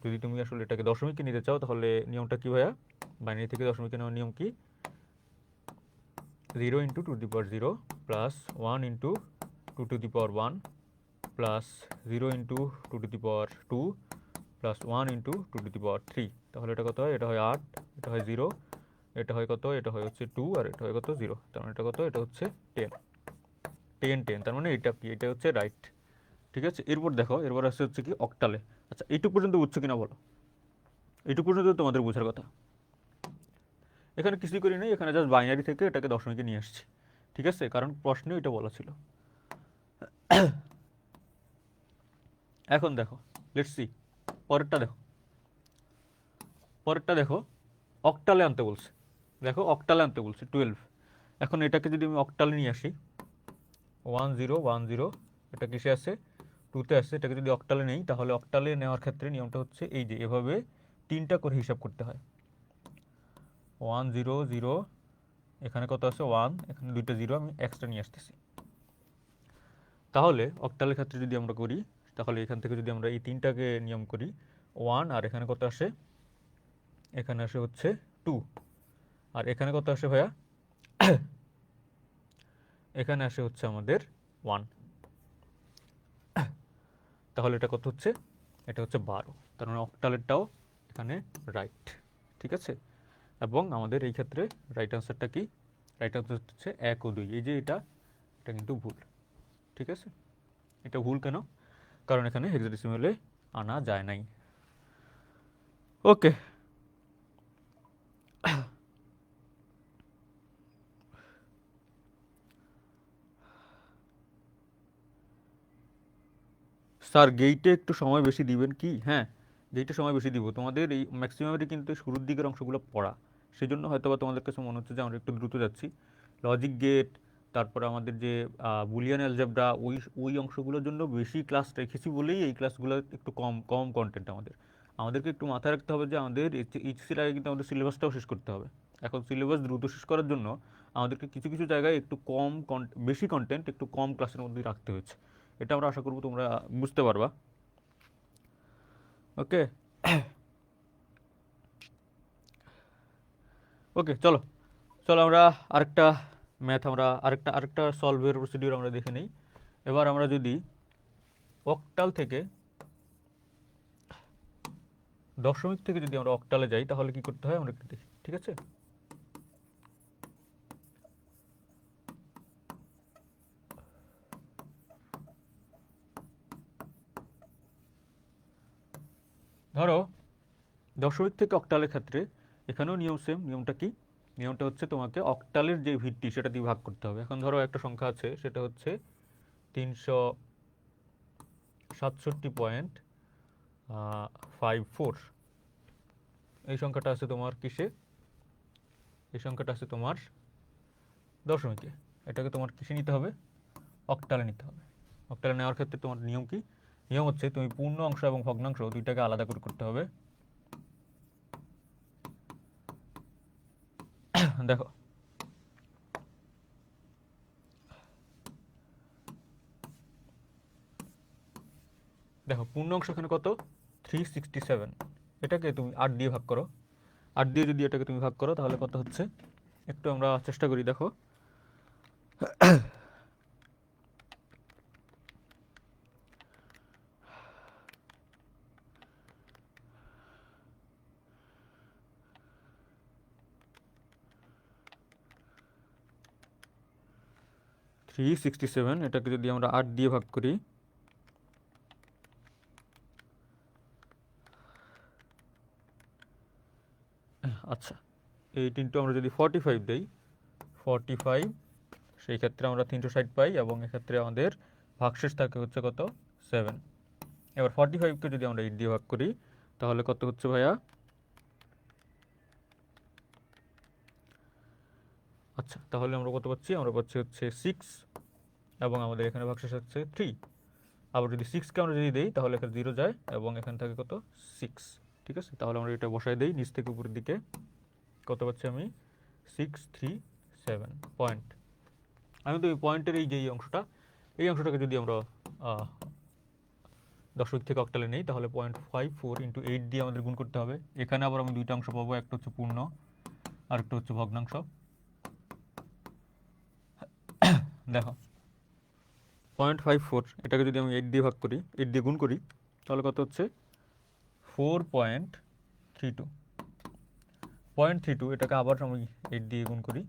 যদি তুমি আসলে এটাকে দশমিকে নিতে চাও তাহলে নিয়মটা কি ভাইয়া? বাইনারি থেকে দশমিকে নেওয়ার নিয়ম কি? 0 into two the power 0 plus 1 into two to the power 1 plus 0 into two to the power 2 plus 1 into two to the power 3। তাহলে এটা কত হয়? এটা হয় 8, এটা হয় 0, এটা হয় কত? এটা হয় হচ্ছে 2, আর এটা হয় কত? 0। তার মানে এটা কত? এটা হচ্ছে 10 10 10। তার মানে এটা কি? এটা হচ্ছে রাইট। ঠিক আছে, এরপর দেখো, এরপর আসছে হচ্ছে কি অক্টালে। আচ্ছা, এইটুকু পর্যন্ত বুঝছো কিনা বলো? এইটুকু পর্যন্ত তোমাদের বোঝার কথা। এখানে কিছুই করি নাই, এখানে জাস্ট বাইনারি থেকে এটাকে দশমিকে নিয়ে আসছি। ঠিক আছে, কারণ প্রশ্নে এটা বলা ছিল। এখন দেখো, লেটস সি পরেরটা দেখো। পরেরটা দেখো, অক্টালে আনতে বলছে। দেখো, অক্টালে আনতে বলছে 12। এখন এটাকে যদি আমি অক্টালে নিয়ে আসি, 1 0 1 0, এটা কিসে আছে? 2তে আছে। এটাকে যদি অক্টালে নেই, তাহলে অক্টালে নেওয়ার ক্ষেত্রে নিয়মটা হচ্ছে এই যে এভাবে 3টা করে হিসাব করতে হয়। 1 0 0, এখানে কত আছে? 1, এখানে 2টা 0 আমি এক্সট্রা নিয়ে আসতেছি। তাহলে অক্টালের ক্ষেত্রে যদি আমরা করি, তাহলে এখান থেকে যদি আমরা এই 3টাকে নিয়ম করি, 1, আর এখানে কত আসে? এখানে আসে হচ্ছে 2, আর এখানে কত আসে ভাইয়া? এখানে আসে হচ্ছে আমাদের 1। তাহলে এটা কত হচ্ছে? এটা হচ্ছে 12। তার মানে অক্টালেরটাও এখানে রাইট। ঠিক আছে, এবং আমাদের এই ক্ষেত্রে রাইট আনসারটা কি? রাইট আনসার হচ্ছে 1 ও 2। এই যে এটা কিন্তু ভুল। ঠিক আছে, এটা ভুল কেন? কারণ এখানে হেক্সাডেসিমালে আনা যায় নাই। ওকে, স্যার গেইটে একটু সময় বেশি দিবেন কি? হ্যাঁ, গেইটে সময় বেশি দিব। তোমাদের এই ম্যাক্সিমামেরই কিন্তু শুরুর দিকের অংশগুলো পড়া, সেই জন্য হয়তো বা তোমাদের কাছে মনে হচ্ছে যে আমরা একটু দ্রুত যাচ্ছি। লজিক গেট, তারপরে আমাদের যে বুলিয়ান অ্যালজেব্রা, ওই ওই অংশগুলোর জন্য বেশি ক্লাস রেখেছি বলেই এই ক্লাসগুলো একটু কম কম কন্টেন্ট আমাদের। আমাদেরকে একটু মাথায় রাখতে হবে যে আমাদের এইচএসসির আগে কিন্তু আমাদের সিলেবাসটাও শেষ করতে হবে। এখন সিলেবাস দ্রুত শেষ করার জন্য আমাদেরকে কিছু কিছু জায়গায় একটু কম বেশি কন্টেন্ট একটু কম ক্লাসের মধ্যে রাখতে হয়েছে। এটা আমরা আশা করবো তোমরা বুঝতে পারবা। ওকে, ওকে, চলো চলো আমরা আরেকটা ম্যাথ, আমরা আরেকটা আরেকটা সলভের প্রসিডিউর আমরা দেখে নিই। এবার আমরা যদি অক্টাল থেকে দশমিক থেকে যদি আমরা অক্টালে যাই, তাহলে কি করতে হয় আমরা একটু দেখি। ঠিক আছে, ধরো দশমিক থেকে অক্টালের ক্ষেত্রে এখানেও নিয়ম সেম। নিয়মটা কি? নিয়মটা হচ্ছে তোমাকে অক্টালের যে ভিত্তি সেটা দিয়ে ভাগ করতে হবে। এখন ধরো একটা সংখ্যা আছে, সেটা হচ্ছে 367.54। এই সংখ্যাটা আছে তোমার কিসে? এই সংখ্যাটা আছে তোমার দশমিকে। এটাকে তোমার কিসে নিতে হবে? অক্টালে নিতে হবে। অক্টালে নেওয়ার ক্ষেত্রে তোমার নিয়ম কি? নিয়ম হচ্ছে তুমি পূর্ণ অংশ এবং ভগ্নাংশ দুইটাকে আলাদা করে করতে হবে। দেখো, দেখো পূর্ণ অংশ এখানে কত? 367। এটাকে তুমি 8 দিয়ে ভাগ করো। 8 দিয়ে যদি এটাকে তুমি ভাগ করো, তাহলে কত হচ্ছে? একটু আমরা চেষ্টা করি। দেখো, 367, এটাকে যদি আমরা 8 দিয়ে ভাগ করি, আচ্ছা 8 ইন্টু আমরা যদি 45 দেই, 45, সেই ক্ষেত্রে আমরা 360 পাই, এবং এক্ষেত্রে আমাদের ভাগশেষ থাকে হচ্ছে কত? 7। এবার 45কে যদি আমরা 8 দিয়ে ভাগ করি, তাহলে কত হচ্ছে ভাইয়া? আচ্ছা, তাহলে আমরা কত পাচ্ছি? আমরা পাচ্ছি হচ্ছে 6, এবং আমাদের এখানে ভাগশেষ হচ্ছে 3। আবার যদি 6কে আমরা যদি দিই, তাহলে এখানে 0 যায়, এবং এখানে থাকে কত? 6। ঠিক আছে, তাহলে আমরা এটা বসাই দিই নিচ থেকে উপরের দিকে। কত পাচ্ছি আমি? 637 পয়েন্ট। আমি তো এই পয়েন্টের এই যে এই অংশটাকে যদি আমরা দশমিক থেকে অক্টালে নেই, তাহলে 0.54 ইন্টু 8 দিয়ে আমাদের গুণ করতে হবে। এখানে আবার আমি দুইটা অংশ পাবো, একটা হচ্ছে পূর্ণ আর একটা হচ্ছে ভগ্নাংশ। দেখো 0.54 এটাকে যদি আমি 8 দিয়ে ভাগ করি, 8 দিয়ে গুণ করি, তাহলে কত হচ্ছে 4.32। 0.32 এটাকে আবার আমি 8 দিয়ে গুণ করি,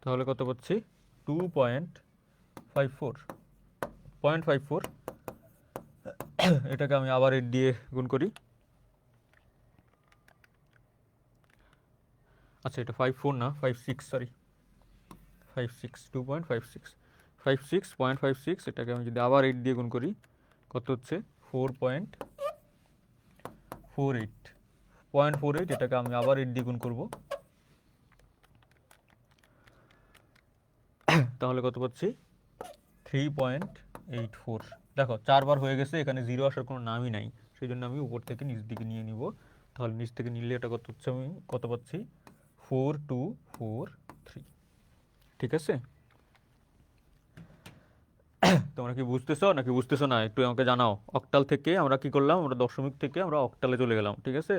তাহলে কত পাচ্ছি 2.54। 0.54 এটাকে আমি আবার 8 দিয়ে গুণ করি, আচ্ছা এটা 54 না 56, সরি 56, 2.56, 56.56 এটাকে আমি যদি আবার 8 দিয়ে গুণ করি, কত হচ্ছে 4.48। 0.48 এটাকে আমি আবার 8 দিয়ে গুণ করবো, তাহলে কত পাচ্ছি 3.84। দেখো 4 বার হয়ে গেছে, এখানে জিরো আসার কোনো নামই নাই, সেই জন্য আমি উপর থেকে নিচ দিকে নিয়ে নিব। তাহলে নিচ থেকে নিলে এটা কত হচ্ছে, আমি কত পাচ্ছি 4243। ঠিক আছে, তোমরা কি বুঝতেছো নাকি বুঝতেছো না একটু আমাকে জানাও। অক্টাল থেকে আমরা কি করলাম, আমরা দশমিক থেকে আমরা অক্টালে চলে গেলাম। ঠিক আছে,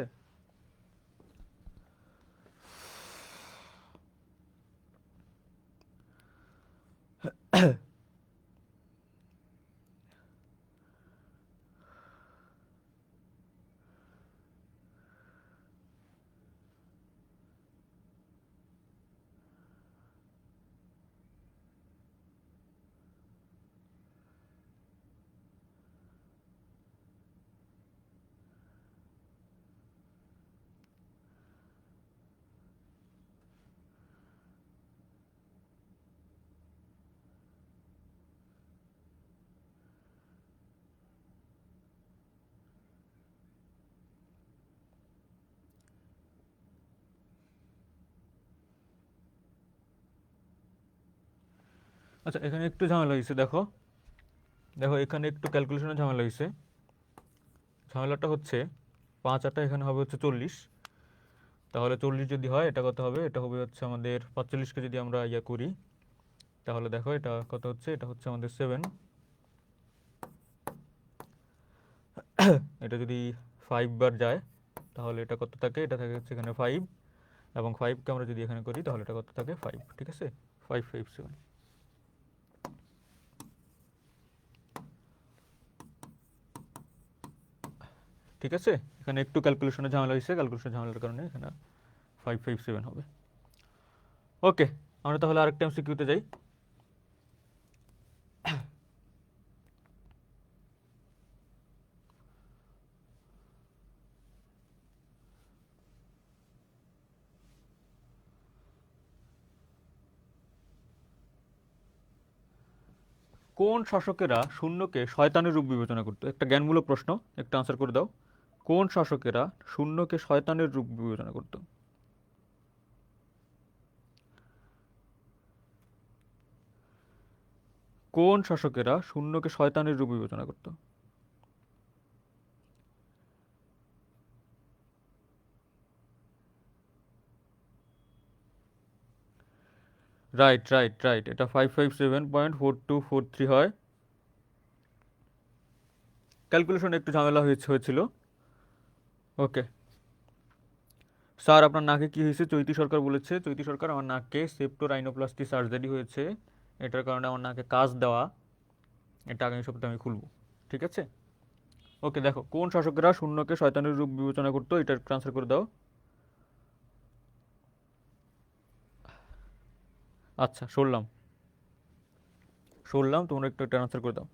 আচ্ছা এখানে একটু ঝামেলা হয়েছে, দেখো দেখো এখানে একটু ক্যালকুলেশনের ঝামেলা হয়েছে। ঝামেলাটা হচ্ছে 5 8 এখানে হবে হচ্ছে 40, তাহলে 40 যদি হয় এটা কত হবে, এটা হবে হচ্ছে আমাদের 45কে যদি আমরা ইয়া করি, তাহলে দেখো এটা কত হচ্ছে, এটা হচ্ছে আমাদের 7। এটা যদি 5 বার যায় তাহলে এটা কত থাকে, এটা থাকে হচ্ছে এখানে 5, এবং 5কে আমরা যদি এখানে করি তাহলে এটা কত থাকে 5। ঠিক আছে, 557। ঠিক আছে, এখানে একটু ক্যালকুলেশনের ঝামেলা হয়েছে, ক্যালকুলেশনের ঝামেলার কারণে এখানে 557 হবে। ওকে, আমরা তাহলে আরেকটা এমসিকিউতে যাই। কোন শাসকেরা শূন্যকে শয়তানের রূপ বিবেচনা করতো? একটা জ্ঞানমূলক প্রশ্ন, একটা আনসার করে দাও। কোন শাসকেরা শূন্যকে শয়তানের রূপ বিবেচনা করতো? কোন শাসকেরা শূন্যকে শয়তানের রূপ বিবেচনা করতো? রাইট রাইট রাইট, এটা 557.4243 হয়। ক্যালকুলেশনে একটু ঝামেলা হয়েছিল। ওকে, স্যার আপনার নাকে কি হয়েছে? চৈতি সরকার বলেছে, চৈতি সরকার আমার নাকে সেপ্টোরাইনোপ্লাস্টি সার্জারি হয়েছে, এটার কারণে আমার নাকে কাজ দেওয়া, এটা আগামী সপ্তাহে আমি খুলবো। ঠিক আছে, ওকে দেখো কোন শাসকেরা শূন্যকে শয়তানের রূপ বিবেচনা করতো, এটার ট্রান্সফার করে দাও। আচ্ছা শুনলাম, শুনলাম, তোমরা একটু একটা আনসার করে দাও।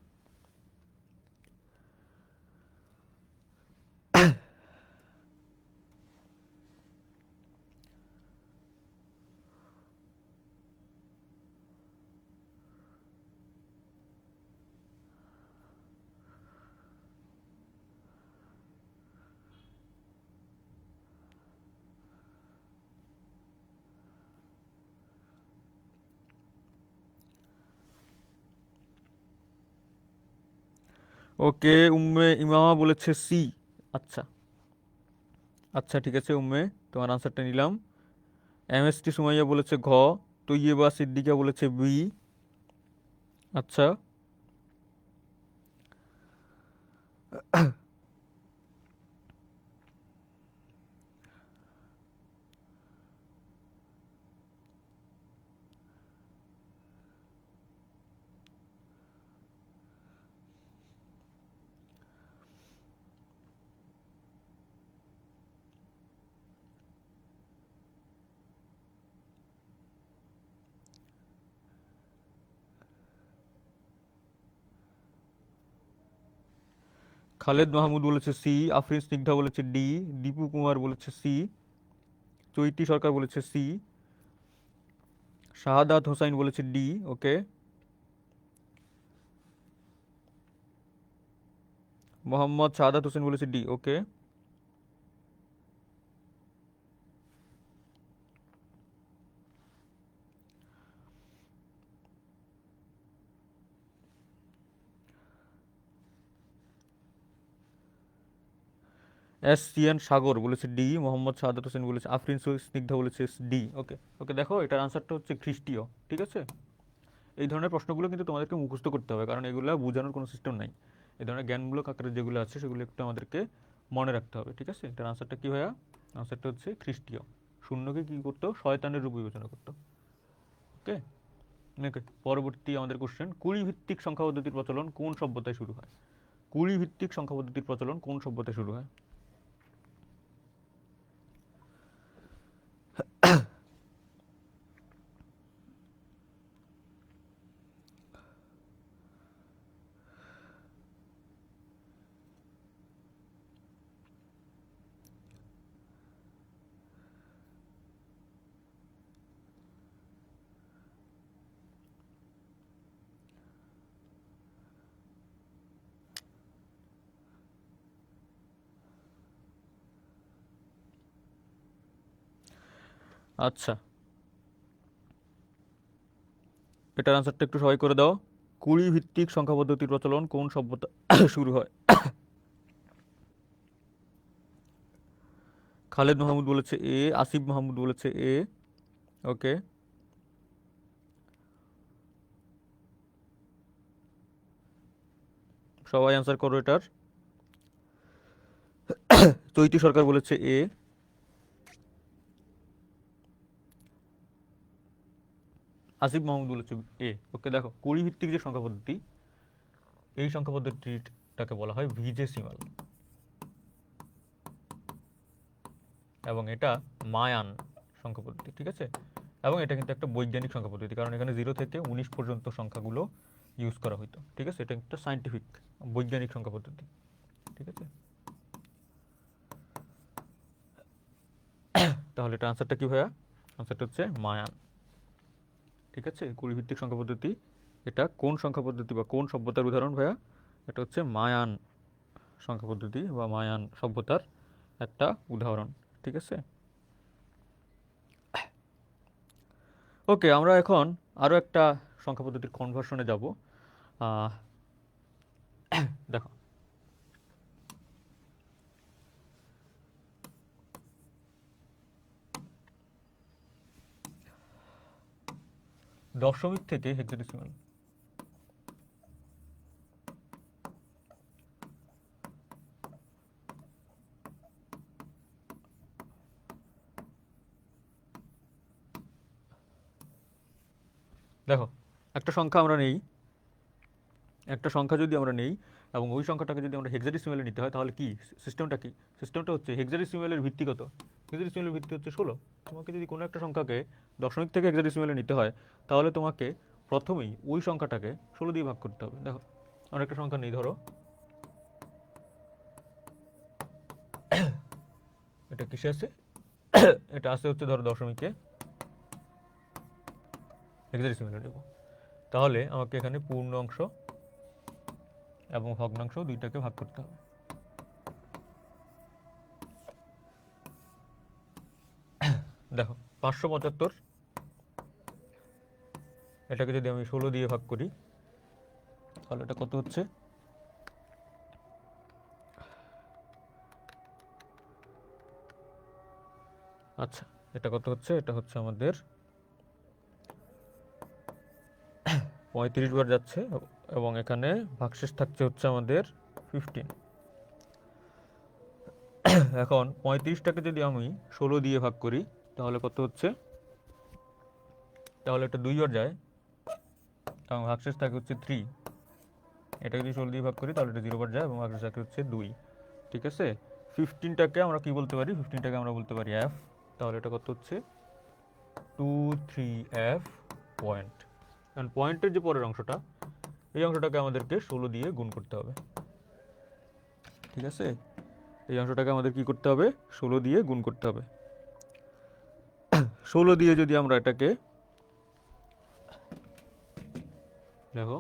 ওকে, উম্মে ইমামা বলেছে সি। আচ্ছা, আচ্ছা ঠিক আছে উম্মে, তোমার আনসারটা নিলাম। এমএসটি সুমাইয়া বলেছে ঘ, তৈয়বা সিদ্দিকা বলেছে বি। আচ্ছা, খালেদ মাহমুদ বলেছে সি, আফরিন স্নিগ্ধা বলেছে ডি, দীপু কুমার বলেছে সি, চৈতি সরকার বলেছে সি, শাহাদাত হোসাইন বলেছে ডি। ওকে, মোহাম্মদ শাহাদাত হোসেন বলেছে ডি। ওকে, এস সি এন সাগর বলেছে ডি, মোহাম্মদ শাহাদাত হোসেন বলেছে, আফরিন স্নিগ্ধা বলেছে ডি। ওকে ওকে, দেখো এটার আনসারটা হচ্ছে খ্রিস্টীয়। ঠিক আছে, এই ধরনের প্রশ্নগুলো কিন্তু তোমাদেরকে মুখস্থ করতে হবে, কারণ এগুলো বোঝানোর কোনো সিস্টেম নাই। এই ধরনের জ্ঞানমূলক আকারে যেগুলো আছে সেগুলো একটু আমাদেরকে মনে রাখতে হবে। ঠিক আছে, এটার আনসারটা কী ভাইয়া? আনসারটা হচ্ছে খ্রিস্টীয়। শূন্যকে কী করতো? শয়তানের রূপ বিবেচনা করতো। ওকে ওকে, পরবর্তী আমাদের কোশ্চেন, কুড়ি ভিত্তিক সংখ্যা পদ্ধতির প্রচলন কোন সভ্যতায় শুরু হয়? কুড়ি ভিত্তিক সংখ্যা পদ্ধতির প্রচলন কোন সভ্যতায় শুরু হয়? আচ্ছা, এটার আনসারটা একটু সবাই করে দাও। কুড়ি ভিত্তিক সংখ্যা পদ্ধতির প্রচলন কোন সভ্যতা শুরু হয়? খালেদ মাহমুদ বলেছে এ, আসিফ মাহমুদ বলেছে এ। ওকে, সবাই অ্যান্সার করো এটার। চৈতি সরকার বলেছে এ, আসিফ মাহমুদ বলেছে এ। ওকে, দেখো কুড়ি ভিত্তিক যে সংখ্যা পদ্ধতি, এই সংখ্যা পদ্ধতিটাকে বলা হয় ভিজেসিমাল, এবং এটা মায়ান সংখ্যা পদ্ধতি। ঠিক আছে, এবং এটা কিন্তু একটা বৈজ্ঞানিক সংখ্যা পদ্ধতি, কারণ এখানে 0 থেকে 19 পর্যন্ত সংখ্যাগুলো ইউজ করা হতো। ঠিক আছে, এটা একটা সায়েন্টিফিক বৈজ্ঞানিক সংখ্যা পদ্ধতি। ঠিক আছে, তাহলে এটা আনসারটা কি ভাইয়া? আনসারটা হচ্ছে মায়ান। ঠিক আছে, কুড়ি ভিত্তিক সংখ্যা পদ্ধতি এটা কোন সংখ্যা পদ্ধতি বা কোন সভ্যতার উদাহরণ ভাইয়া? এটা হচ্ছে মায়ান সংখ্যা পদ্ধতি বা মায়ান সভ্যতার একটা উদাহরণ। ঠিক আছে, ওকে, আমরা এখন আরও একটা সংখ্যা পদ্ধতির কনভার্সনে যাব। দেখো, দশমিক থেকে হেক্সাডেসিমাল। দেখো, একটা সংখ্যা আমরা নেই, একটা সংখ্যা যদি আমরা নেই এবং ওই সংখ্যাটাকে যদি আমরা হেক্সাডেসিমালে নিতে হয়, তাহলে কি সিস্টেমটা কি? সিস্টেমটা হচ্ছে হেক্সাডেসিমালের ভিত্তি কত? হেক্সাডেসিমালের ভিত্তি হচ্ছে 16। তোমাকে যদি কোনো একটা সংখ্যাকে দশমিক থেকে হেক্সাডেসিমালে নিতে হয়, তাহলে তোমাকে প্রথমেই ওই সংখ্যাটাকে 16 দিয়ে ভাগ করতে হবে। দেখো, আমরা একটা সংখ্যা নেই, ধরো এটা কিসে আছে? এটা আছে হচ্ছে ধরো দশমিকে হেক্সাডেসিমালে নেব, তাহলে আমাকে এখানে পূর্ণ অংশ এবং ভগ্নাংশ দুইটাকে ভাগ করতে হবে। দেখো, 575, এটাকে যদি আমি 16 দিয়ে ভাগ করি, তাহলে এটা কত হচ্ছে? আচ্ছা, এটা কত হচ্ছে? এটা হচ্ছে আমাদের 35 বার যাচ্ছে, এবং এখানে ভাগশেষ থাকছে হচ্ছে আমাদের 15। এখন 35টাকে যদি আমি 16 দিয়ে ভাগ করি, তাহলে কত হচ্ছে? তাহলে এটা 2 বার যায় এবং ভাগশেষ থাকে হচ্ছে 3। এটাকে যদি 16 দিয়ে ভাগ করি, তাহলে এটা 0 বার যায় এবং ভাগশেষ থাকে হচ্ছে 2। ঠিক আছে, 15টাকে আমরা কি বলতে পারি? 15টাকে আমরা বলতে পারি এফ। তাহলে এটা কত হচ্ছে? 23f point. কারণ পয়েন্টের যে পরের অংশটা, এই অংশটাকে আমাদেরকে 16 দিয়ে গুণ করতে হবে। ঠিক আছে, এই অংশটাকে আমাদের কি করতে হবে, 16 দিয়ে গুণ করতে হবে। 16 দিয়ে যদি আমরা এটাকে দেখো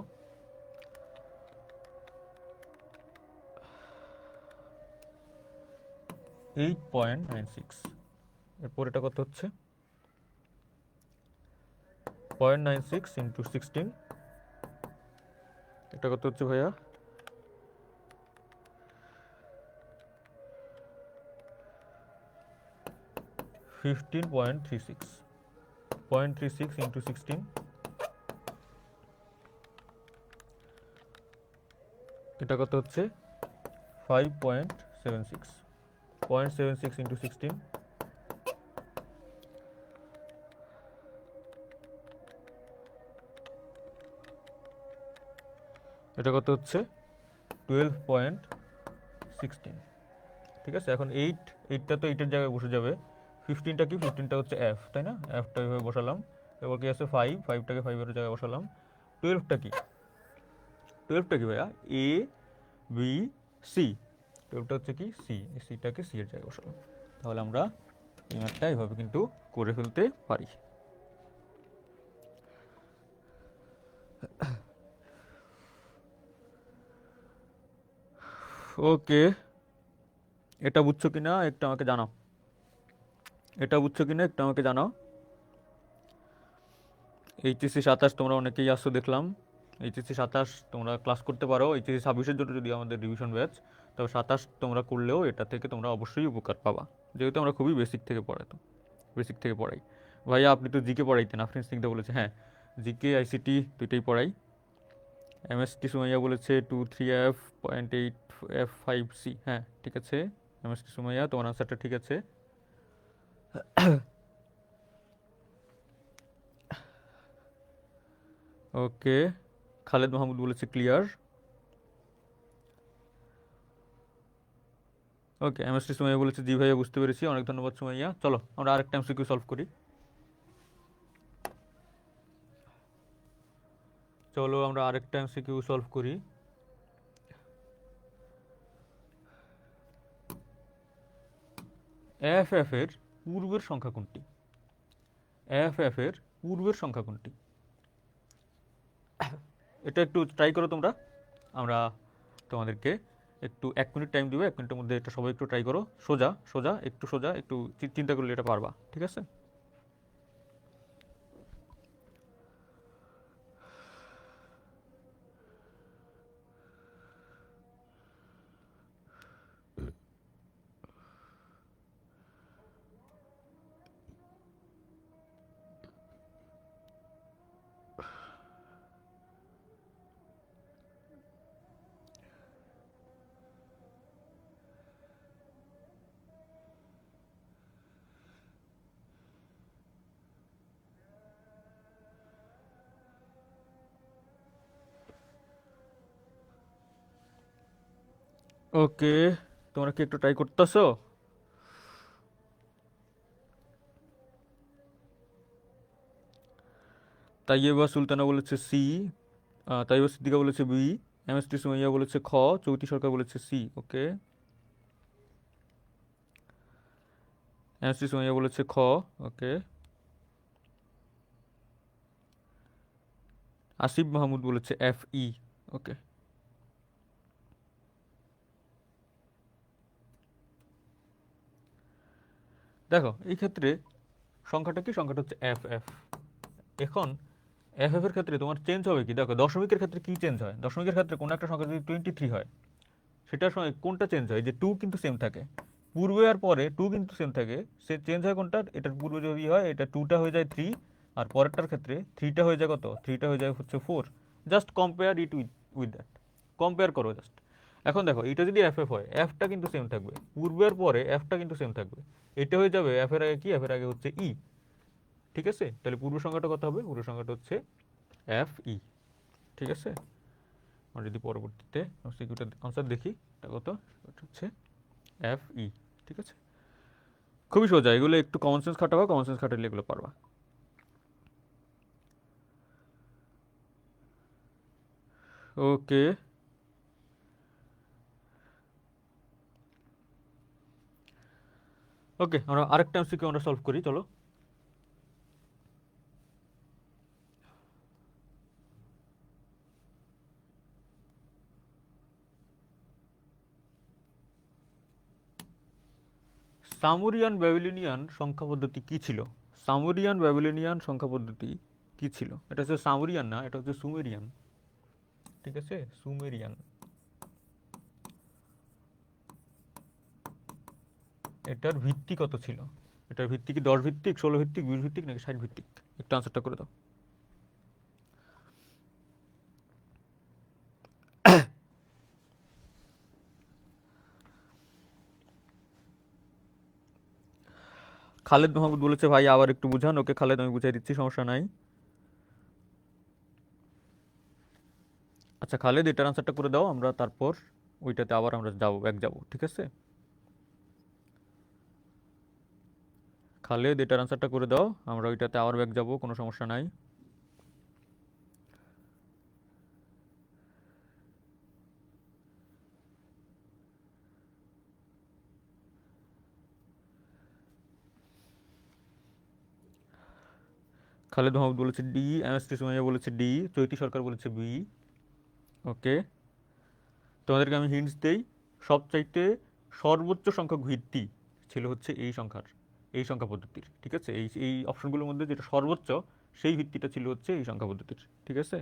8.96, এরপর এটা কত হচ্ছে 0.96 ইন্টু 16, এটা কত হচ্ছে ভাইয়া 15.36, 0.36 ইন্টু 16, এটা কত হচ্ছে 5.76, 0.76 ইন্টু 16, এটা কত হচ্ছে 12.16। ঠিক আছে, এখন এইটটা তো এইটের জায়গায় বসে যাবে, 15টা কি, 15টা হচ্ছে এফ, তাই না, এফটা এভাবে বসালাম। এবার কি আছে 5টাকে 5-এর জায়গায় বসালাম। 12টা কি, 12টা কি ভাইয়া, এ বি সি, 12টা হচ্ছে কি সি, সিটাকে সি এর জায়গায় বসালাম। তাহলে আমরা এই ম্যাথটা এইভাবে কিন্তু করে ফেলতে পারি। ওকে, এটা বুঝছো কিনা একটু আমাকে জানাও, এটা বুঝছো কিনা একটু আমাকে জানাও। এইচএসসি 27 তোমরা অনেকেই আসছো দেখলাম, এইচএসসি 27 তোমরা ক্লাস করতে পারো। এইচএসসি 26-এর জন্য যদি আমাদের রিভিশন ব্যাচ, তবে 27 তোমরা করলেও এটা থেকে তোমরা অবশ্যই উপকার পাবা, যেহেতু আমরা খুবই বেসিক থেকে পড়াই। ভাইয়া আপনি তো জিকে পড়াইতেন, আফরিন সিংদা বলেছে, হ্যাঁ জিকে আইসিটি দুইটাই পড়াই। এমএসটি সুমাইয়া বলেছে 23F, 0.8F5C, হ্যাঁ ঠিক আছে এমএসটি সুমাইয়া, তোমার আনসারটা ঠিক আছে। ওকে, খালেদ মাহমুদ বলেছে ক্লিয়ার। ওকে, এমএসটি সুমাইয়া বলেছে জি ভাইয়া বুঝতে পেরেছি, অনেক ধন্যবাদ সুমাইয়া। চলো আমরা আরেকটা এমসিকিউ সলভ করি। এফ এর পূর্বের সংখ্যা কোনটি, এর পূর্বের সংখ্যা কোনটি, এটা একটু ট্রাই করো তোমরা। আমরা তোমাদেরকে একটু 1 মিনিট টাইম দিব, 1 মিনিটের মধ্যে এটা সবাই একটু ট্রাই করো, সোজা একটু চিন্তা করলে এটা পারবা, ঠিক আছে। ওকে, তোমরা কি একটু ট্রাই করতেছো? তাইয়েবা সুলতানা বলেছে সি, তাইয়েবা সিদ্দিকা বলেছে বি, এমএসটি সুমাইয়া বলেছে খ, চৌতি সরকার বলেছে সি। ওকে, এমএসটি সুমাইয়া বলেছে খ। ওকে, আসিফ মাহমুদ বলেছে এফ ই। ওকে, দেখো এই ক্ষেত্রে সংখ্যাটা কি, সংখ্যাটা হচ্ছে এফ। এখন এর ক্ষেত্রে তোমার চেঞ্জ হবে কি, দেখো দশমিকের ক্ষেত্রে কি চেঞ্জ হয়, দশমিকের ক্ষেত্রে কোনো একটা সংখ্যা যদি 23 হয়, সেটার সময় কোনটা চেঞ্জ হয়, যে টু কিন্তু সেম থাকে, পূর্বে আর পরে টু কিন্তু সেম থাকে, সে চেঞ্জ হয় কোনটা, এটার পূর্বে যদি হয় এটা 2টা হয়ে যায় 3, আর পরেরটার ক্ষেত্রে 3টা হয়ে যায় কত, 3টা হয়ে যায় হচ্ছে 4। Just compare it with that, compare করো জাস্ট। এখন দেখো এটা যদি এফ হয়, এফটা কিন্তু সেম থাকবে, পূর্বের পরে এফটা কিন্তু সেম থাকবে, এটা হয়ে যাবে এফের আগে কি, এফের আগে হচ্ছে ই। ঠিক আছে, তাহলে পূর্ব সংখ্যাটা কত হবে, পূর্ব সংখ্যাটা হচ্ছে এফ ই। ঠিক আছে, আমরা যদি পরবর্তীতে সিকিউরিটি আনসার দেখি, এটা কত, এটা হচ্ছে এফ ই। ঠিক আছে, খুবই সোজা, এগুলো একটু কমন সেন্স খাটাবা, কমন সেন্স খাটালে এগুলো পারবা। ওকে, ওকে, আমরা আরেকটা এমসিকিউ আমরা সলভ করি, চলো। সামুরিয়ান ব্যাবিলনিয়ান সংখ্যা পদ্ধতি কি ছিল? সামুরিয়ান ব্যাবিলনিয়ান সংখ্যা পদ্ধতি কি ছিল? এটা হচ্ছে সামুরিয়ান না, এটা হচ্ছে সুমেরিয়ান। ঠিক আছে, সুমেরিয়ান। এটার ভিত্তি কত ছিল? এটার ভিত্তি কি 10 ভিত্তিক, 16 ভিত্তিক, 20 ভিত্তিক নাকি 60 ভিত্তিক? একটু আনসারটা করে দাও। খালেদ মাহমুদ বলেছে ভাই আবার একটু বুঝান। ওকে খালেদ, আমি বুঝাই দিচ্ছি, সমস্যা নাই। আচ্ছা খালেদ, এটার আনসারটা করে দাও, আমরা তারপর ওইটাতে আবার আমরা যাবো, ব্যাক যাবো, ঠিক আছে? খালেদ, এটার আনসারটা করে দাও, আমরা ওইটাতে আবার ব্যাক যাবো, কোনো সমস্যা নাই। খালেদ মাহমুদ বলেছে ডি, এমএসটি সুমাইয়া বলেছে ডি, চৈতি সরকার বলেছে বি। ওকে, তোমাদেরকে আমি হিন্টস দেই। সবচাইতে সর্বোচ্চ সংখ্যক ভিত্তি ছিল হচ্ছে এই সংখ্যার, এই সংখ্যা পদ্ধতির, ঠিক আছে? এই এই অপশনগুলোর মধ্যে যেটা সর্বোচ্চ, সেই ভিত্তিটা ছিল হচ্ছে এই সংখ্যা পদ্ধতির, ঠিক আছে?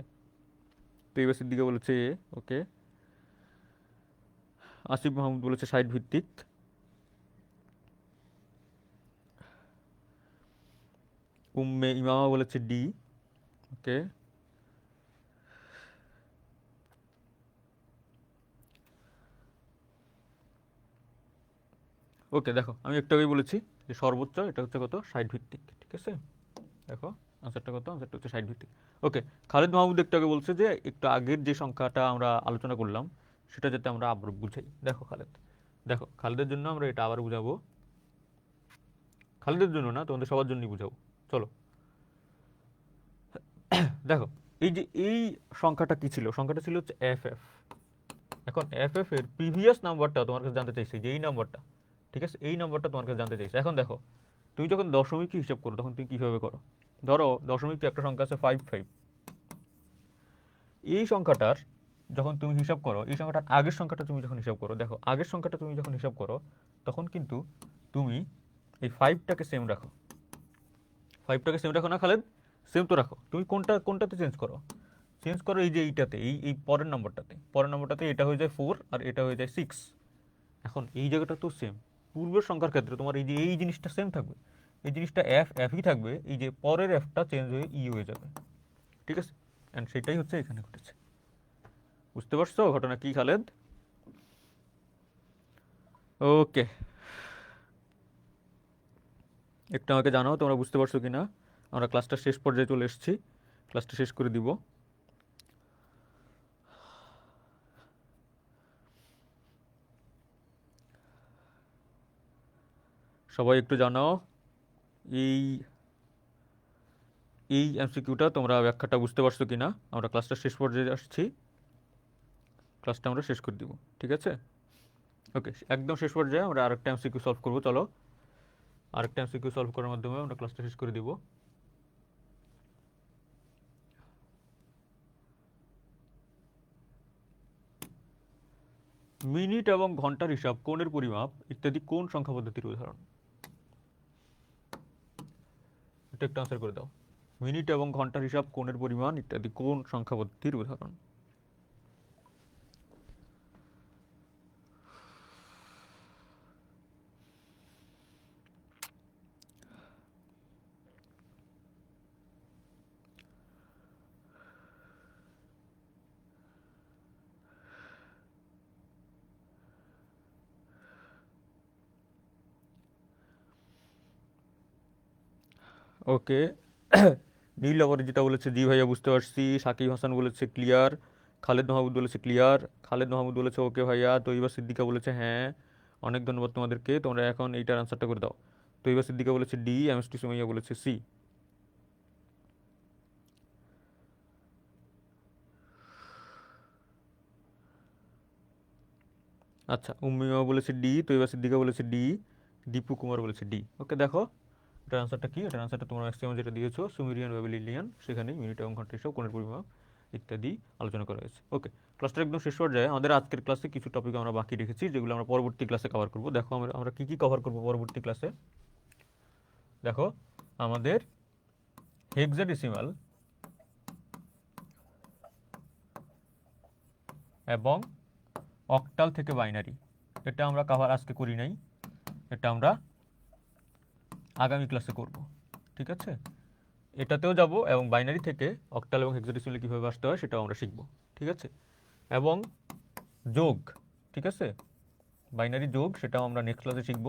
তো এবার সিদ্দিকা বলেছে এ। ওকে, আসিফ মাহমুদ বলেছে 60 ভিত্তিক। উম্মে ইমামা বলেছে ডি। ওকে, ওকে দেখো আমি একটু আগেই বলেছি যে সর্বোচ্চ এটা হচ্ছে কত, 60 ভিত্তিক, ঠিক আছে? দেখো আনসারটা কত, আনসারটা হচ্ছে 60 ভিত্তিক। ওকে, খালেদ মাহমুদ একটু আগে বলছে যে একটু আগের যে সংখ্যাটা আমরা আলোচনা করলাম সেটা যাতে আমরা আবার বুঝাই। দেখো খালেদ, দেখো খালেদের জন্য আমরা এটা আবার বুঝাবো, খালেদের জন্য না, তোমাদের সবার জন্যই বুঝাবো, চলো। দেখো, এই যে এই সংখ্যাটা কি ছিল? সংখ্যাটা ছিল হচ্ছে এফ এফ। এখন এফ এফ এর প্রিভিয়াস নাম্বারটা তোমার কাছে জানতে চাইছে, যে এই নাম্বারটা, ঠিক আছে, এই নাম্বারটা তোমার কাছে জানতে চাইছে। এখন দেখো, তুমি যখন দশমিক হিসাব করো তখন তুমি কিভাবে করো? ধরো দশমিক একটা সংখ্যা আছে 55, এই সংখ্যাটার যখন তুমি হিসাব করো, এই সংখ্যাটার আগের সংখ্যাটা তুমি যখন হিসাব করো, দেখো আগের সংখ্যাটা তুমি যখন হিসাব করো তখন কিন্তু তুমি এই ফাইভটাকে সেম রাখো। ফাইভটাকে সেম রাখো না খালেদ? সেম তো রাখো। তুমি কোনটা কোনটাতে চেঞ্জ করো? চেঞ্জ করো এই যে এইটাতে, এই এই পরের নম্বরটাতে, পরের নম্বরটাতে এটা হয়ে যায় 4 আর এটা হয়ে যায় 6। এখন এই জায়গাটা তো সেম। পূর্বের সংখ্যার ক্ষেত্রে তোমার এই যে এই জিনিসটা সেম থাকবে, এই জিনিসটা এফ এফই থাকবে, এই যে পরের এফটা চেঞ্জ হয়ে ই হয়ে যাবে, ঠিক আছে? অ্যান্ড সেটাই হচ্ছে এখানে ঘটেছে। বুঝতে পারছো ঘটনা কি খালেদ? ওকে, একটু আমাকে জানাও তোমরা বুঝতে পারছো কি না। আমরা ক্লাসটা শেষ পর্যায়ে চলে এসেছি, ক্লাসটা শেষ করে দিব। সবাই একটু জানাও এই এই এমসিকিউটা তোমরা ব্যাখ্যাটা বুঝতে পারছো কি না। আমরা ক্লাসটা শেষ পর্যায়ে আসছি, ক্লাসটা আমরা শেষ করে দিব, ঠিক আছে? ওকে, একদম শেষ পর্যায়ে আমরা আরেকটা এমসিকিউ সলভ করবো, চলো। আরেকটা এমসিকিউ সলভ করার মাধ্যমে আমরা ক্লাসটা শেষ করে দিব। মিনিট এবং ঘন্টার হিসাব, কোণের পরিমাপ ইত্যাদি কোন সংখ্যা পদ্ধতির উদাহরণ? এটা একটু আনসার করে দাও। মিনিট এবং ঘন্টার হিসাব, কোণের পরিমাণ ইত্যাদি কোন সংখ্যা পদ্ধতির উদাহরণ? ওকে, নীল অপরাজিতা বলেছে জি ভাইয়া বুঝতে পারছি। সাকিব হাসান বলেছে ক্লিয়ার। খালেদ মাহমুদ বলেছে ক্লিয়ার। খালেদ মাহমুদ বলেছে ওকে ভাইয়া। তৈবা সিদ্দিকা বলেছে হ্যাঁ। অনেক ধন্যবাদ তোমাদেরকে, তোমরা এখন এইটার আনসারটা করে দাও। তৈবা সিদ্দিকা বলেছে ডি, এমএসটি সুমাইয়া বলেছে সি। আচ্ছা, উম্মিমা বলেছে ডি, তৈবা সিদ্দিকা বলেছে ডি, দীপু কুমার বলেছে ডি। ওকে, দেখো এটার আনসারটা কি? এটার আনসারটা তোমরা ম্যাক্সিমাম যেটা দিয়েছো, সুমেরিয়ান ব্যাবিলিনিয়ান, সেখানে মিনিট এবং ঘন্টা হিসাব, কোণের পরিমাপ ইত্যাদি আলোচনা করা হয়েছে। ওকে, ক্লাসটা একদম শেষ পর্যায়ে। আমাদের আজকের ক্লাসে কিছু টপিক আমরা বাকি রেখেছি, যেগুলো আমরা পরবর্তী ক্লাসে কভার করবো। দেখো আমরা কী কী কভার করবো পরবর্তী ক্লাসে। দেখো আমাদের হেক্সাডেসিমাল এবং অক্টাল থেকে বাইনারি, এটা আমরা কভার আজকে করি নাই, এটা আমরা আগামী ক্লাসে করব। ঠিক আছে, এটাতেও যাব এবং বাইনারি থেকে অক্টাল এবং হেক্সাডেসিমালে কীভাবে আসতে হয় সেটাও আমরা শিখব। ঠিক আছে, এবং যোগ, ঠিক আছে, বাইনারি যোগ, সেটাও আমরা নেক্সট ক্লাসে শিখব।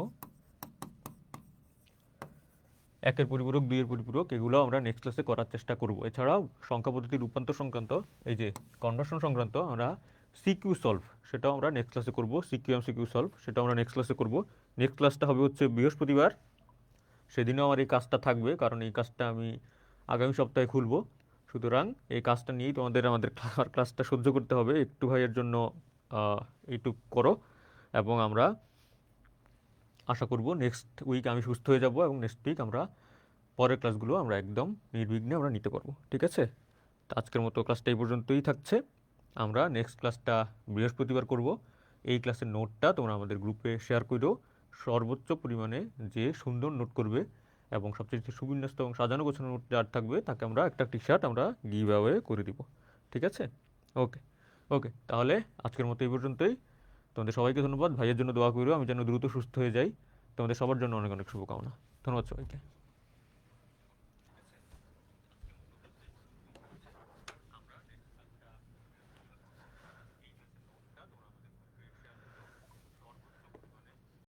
একের পরিপূরক, দুইয়ের পরিপূরক, এগুলো আমরা নেক্সট ক্লাসে করার চেষ্টা করব। এছাড়াও সংখ্যা পদ্ধতির রূপান্তর সংক্রান্ত, এই যে কনভার্সন সংক্রান্ত আমরা সিকিউ সলভ, সেটাও আমরা নেক্সট ক্লাসে করব। সিকিউ এমসিকিউ সলভ, সেটাও আমরা নেক্সট ক্লাসে করব। নেক্সট ক্লাসটা হবে হচ্ছে বৃহস্পতিবার, সেদিনও আমার এই কাজটা থাকবে, কারণ এই কাজটা আমি আগামী সপ্তাহে খুলব। সুতরাং এই কাজটা নিয়েই তোমাদের আমাদের ক্লাসটা সহ্য করতে হবে। একটু ভাইয়ের জন্য এইটুক করো, এবং আমরা আশা করব নেক্সট উইক আমি সুস্থ হয়ে যাব, এবং নেক্সট উইক আমরা পরের ক্লাসগুলো আমরা একদম নির্বিঘ্নে আমরা নিতে পারবো। ঠিক আছে, তো আজকের মতো ক্লাসটা এই পর্যন্তই থাকছে। আমরা নেক্সট ক্লাসটা বৃহস্পতিবার করব। এই ক্লাসের নোটটা তোমরা আমাদের গ্রুপে শেয়ার করো। সর্বোচ্চ পরিমাণে যে সুন্দর নোট করবে এবং সবচেয়ে সুবিন্যস্ত এবং সাজানো গোছানো নোট যার থাকবে, তাকে আমরা একটা টি শার্ট আমরা গিভ অ্যাওয়ে করে দিব। ঠিক আছে, ওকে ওকে, তাহলে আজকের মতো এই পর্যন্তই। তোমাদের সবাইকে ধন্যবাদ। ভাইয়ের জন্য দোয়া করো, আমি যেন দ্রুত সুস্থ হয়ে যাই। তোমাদের সবার জন্য অনেক অনেক শুভকামনা। ধন্যবাদ সবাইকে।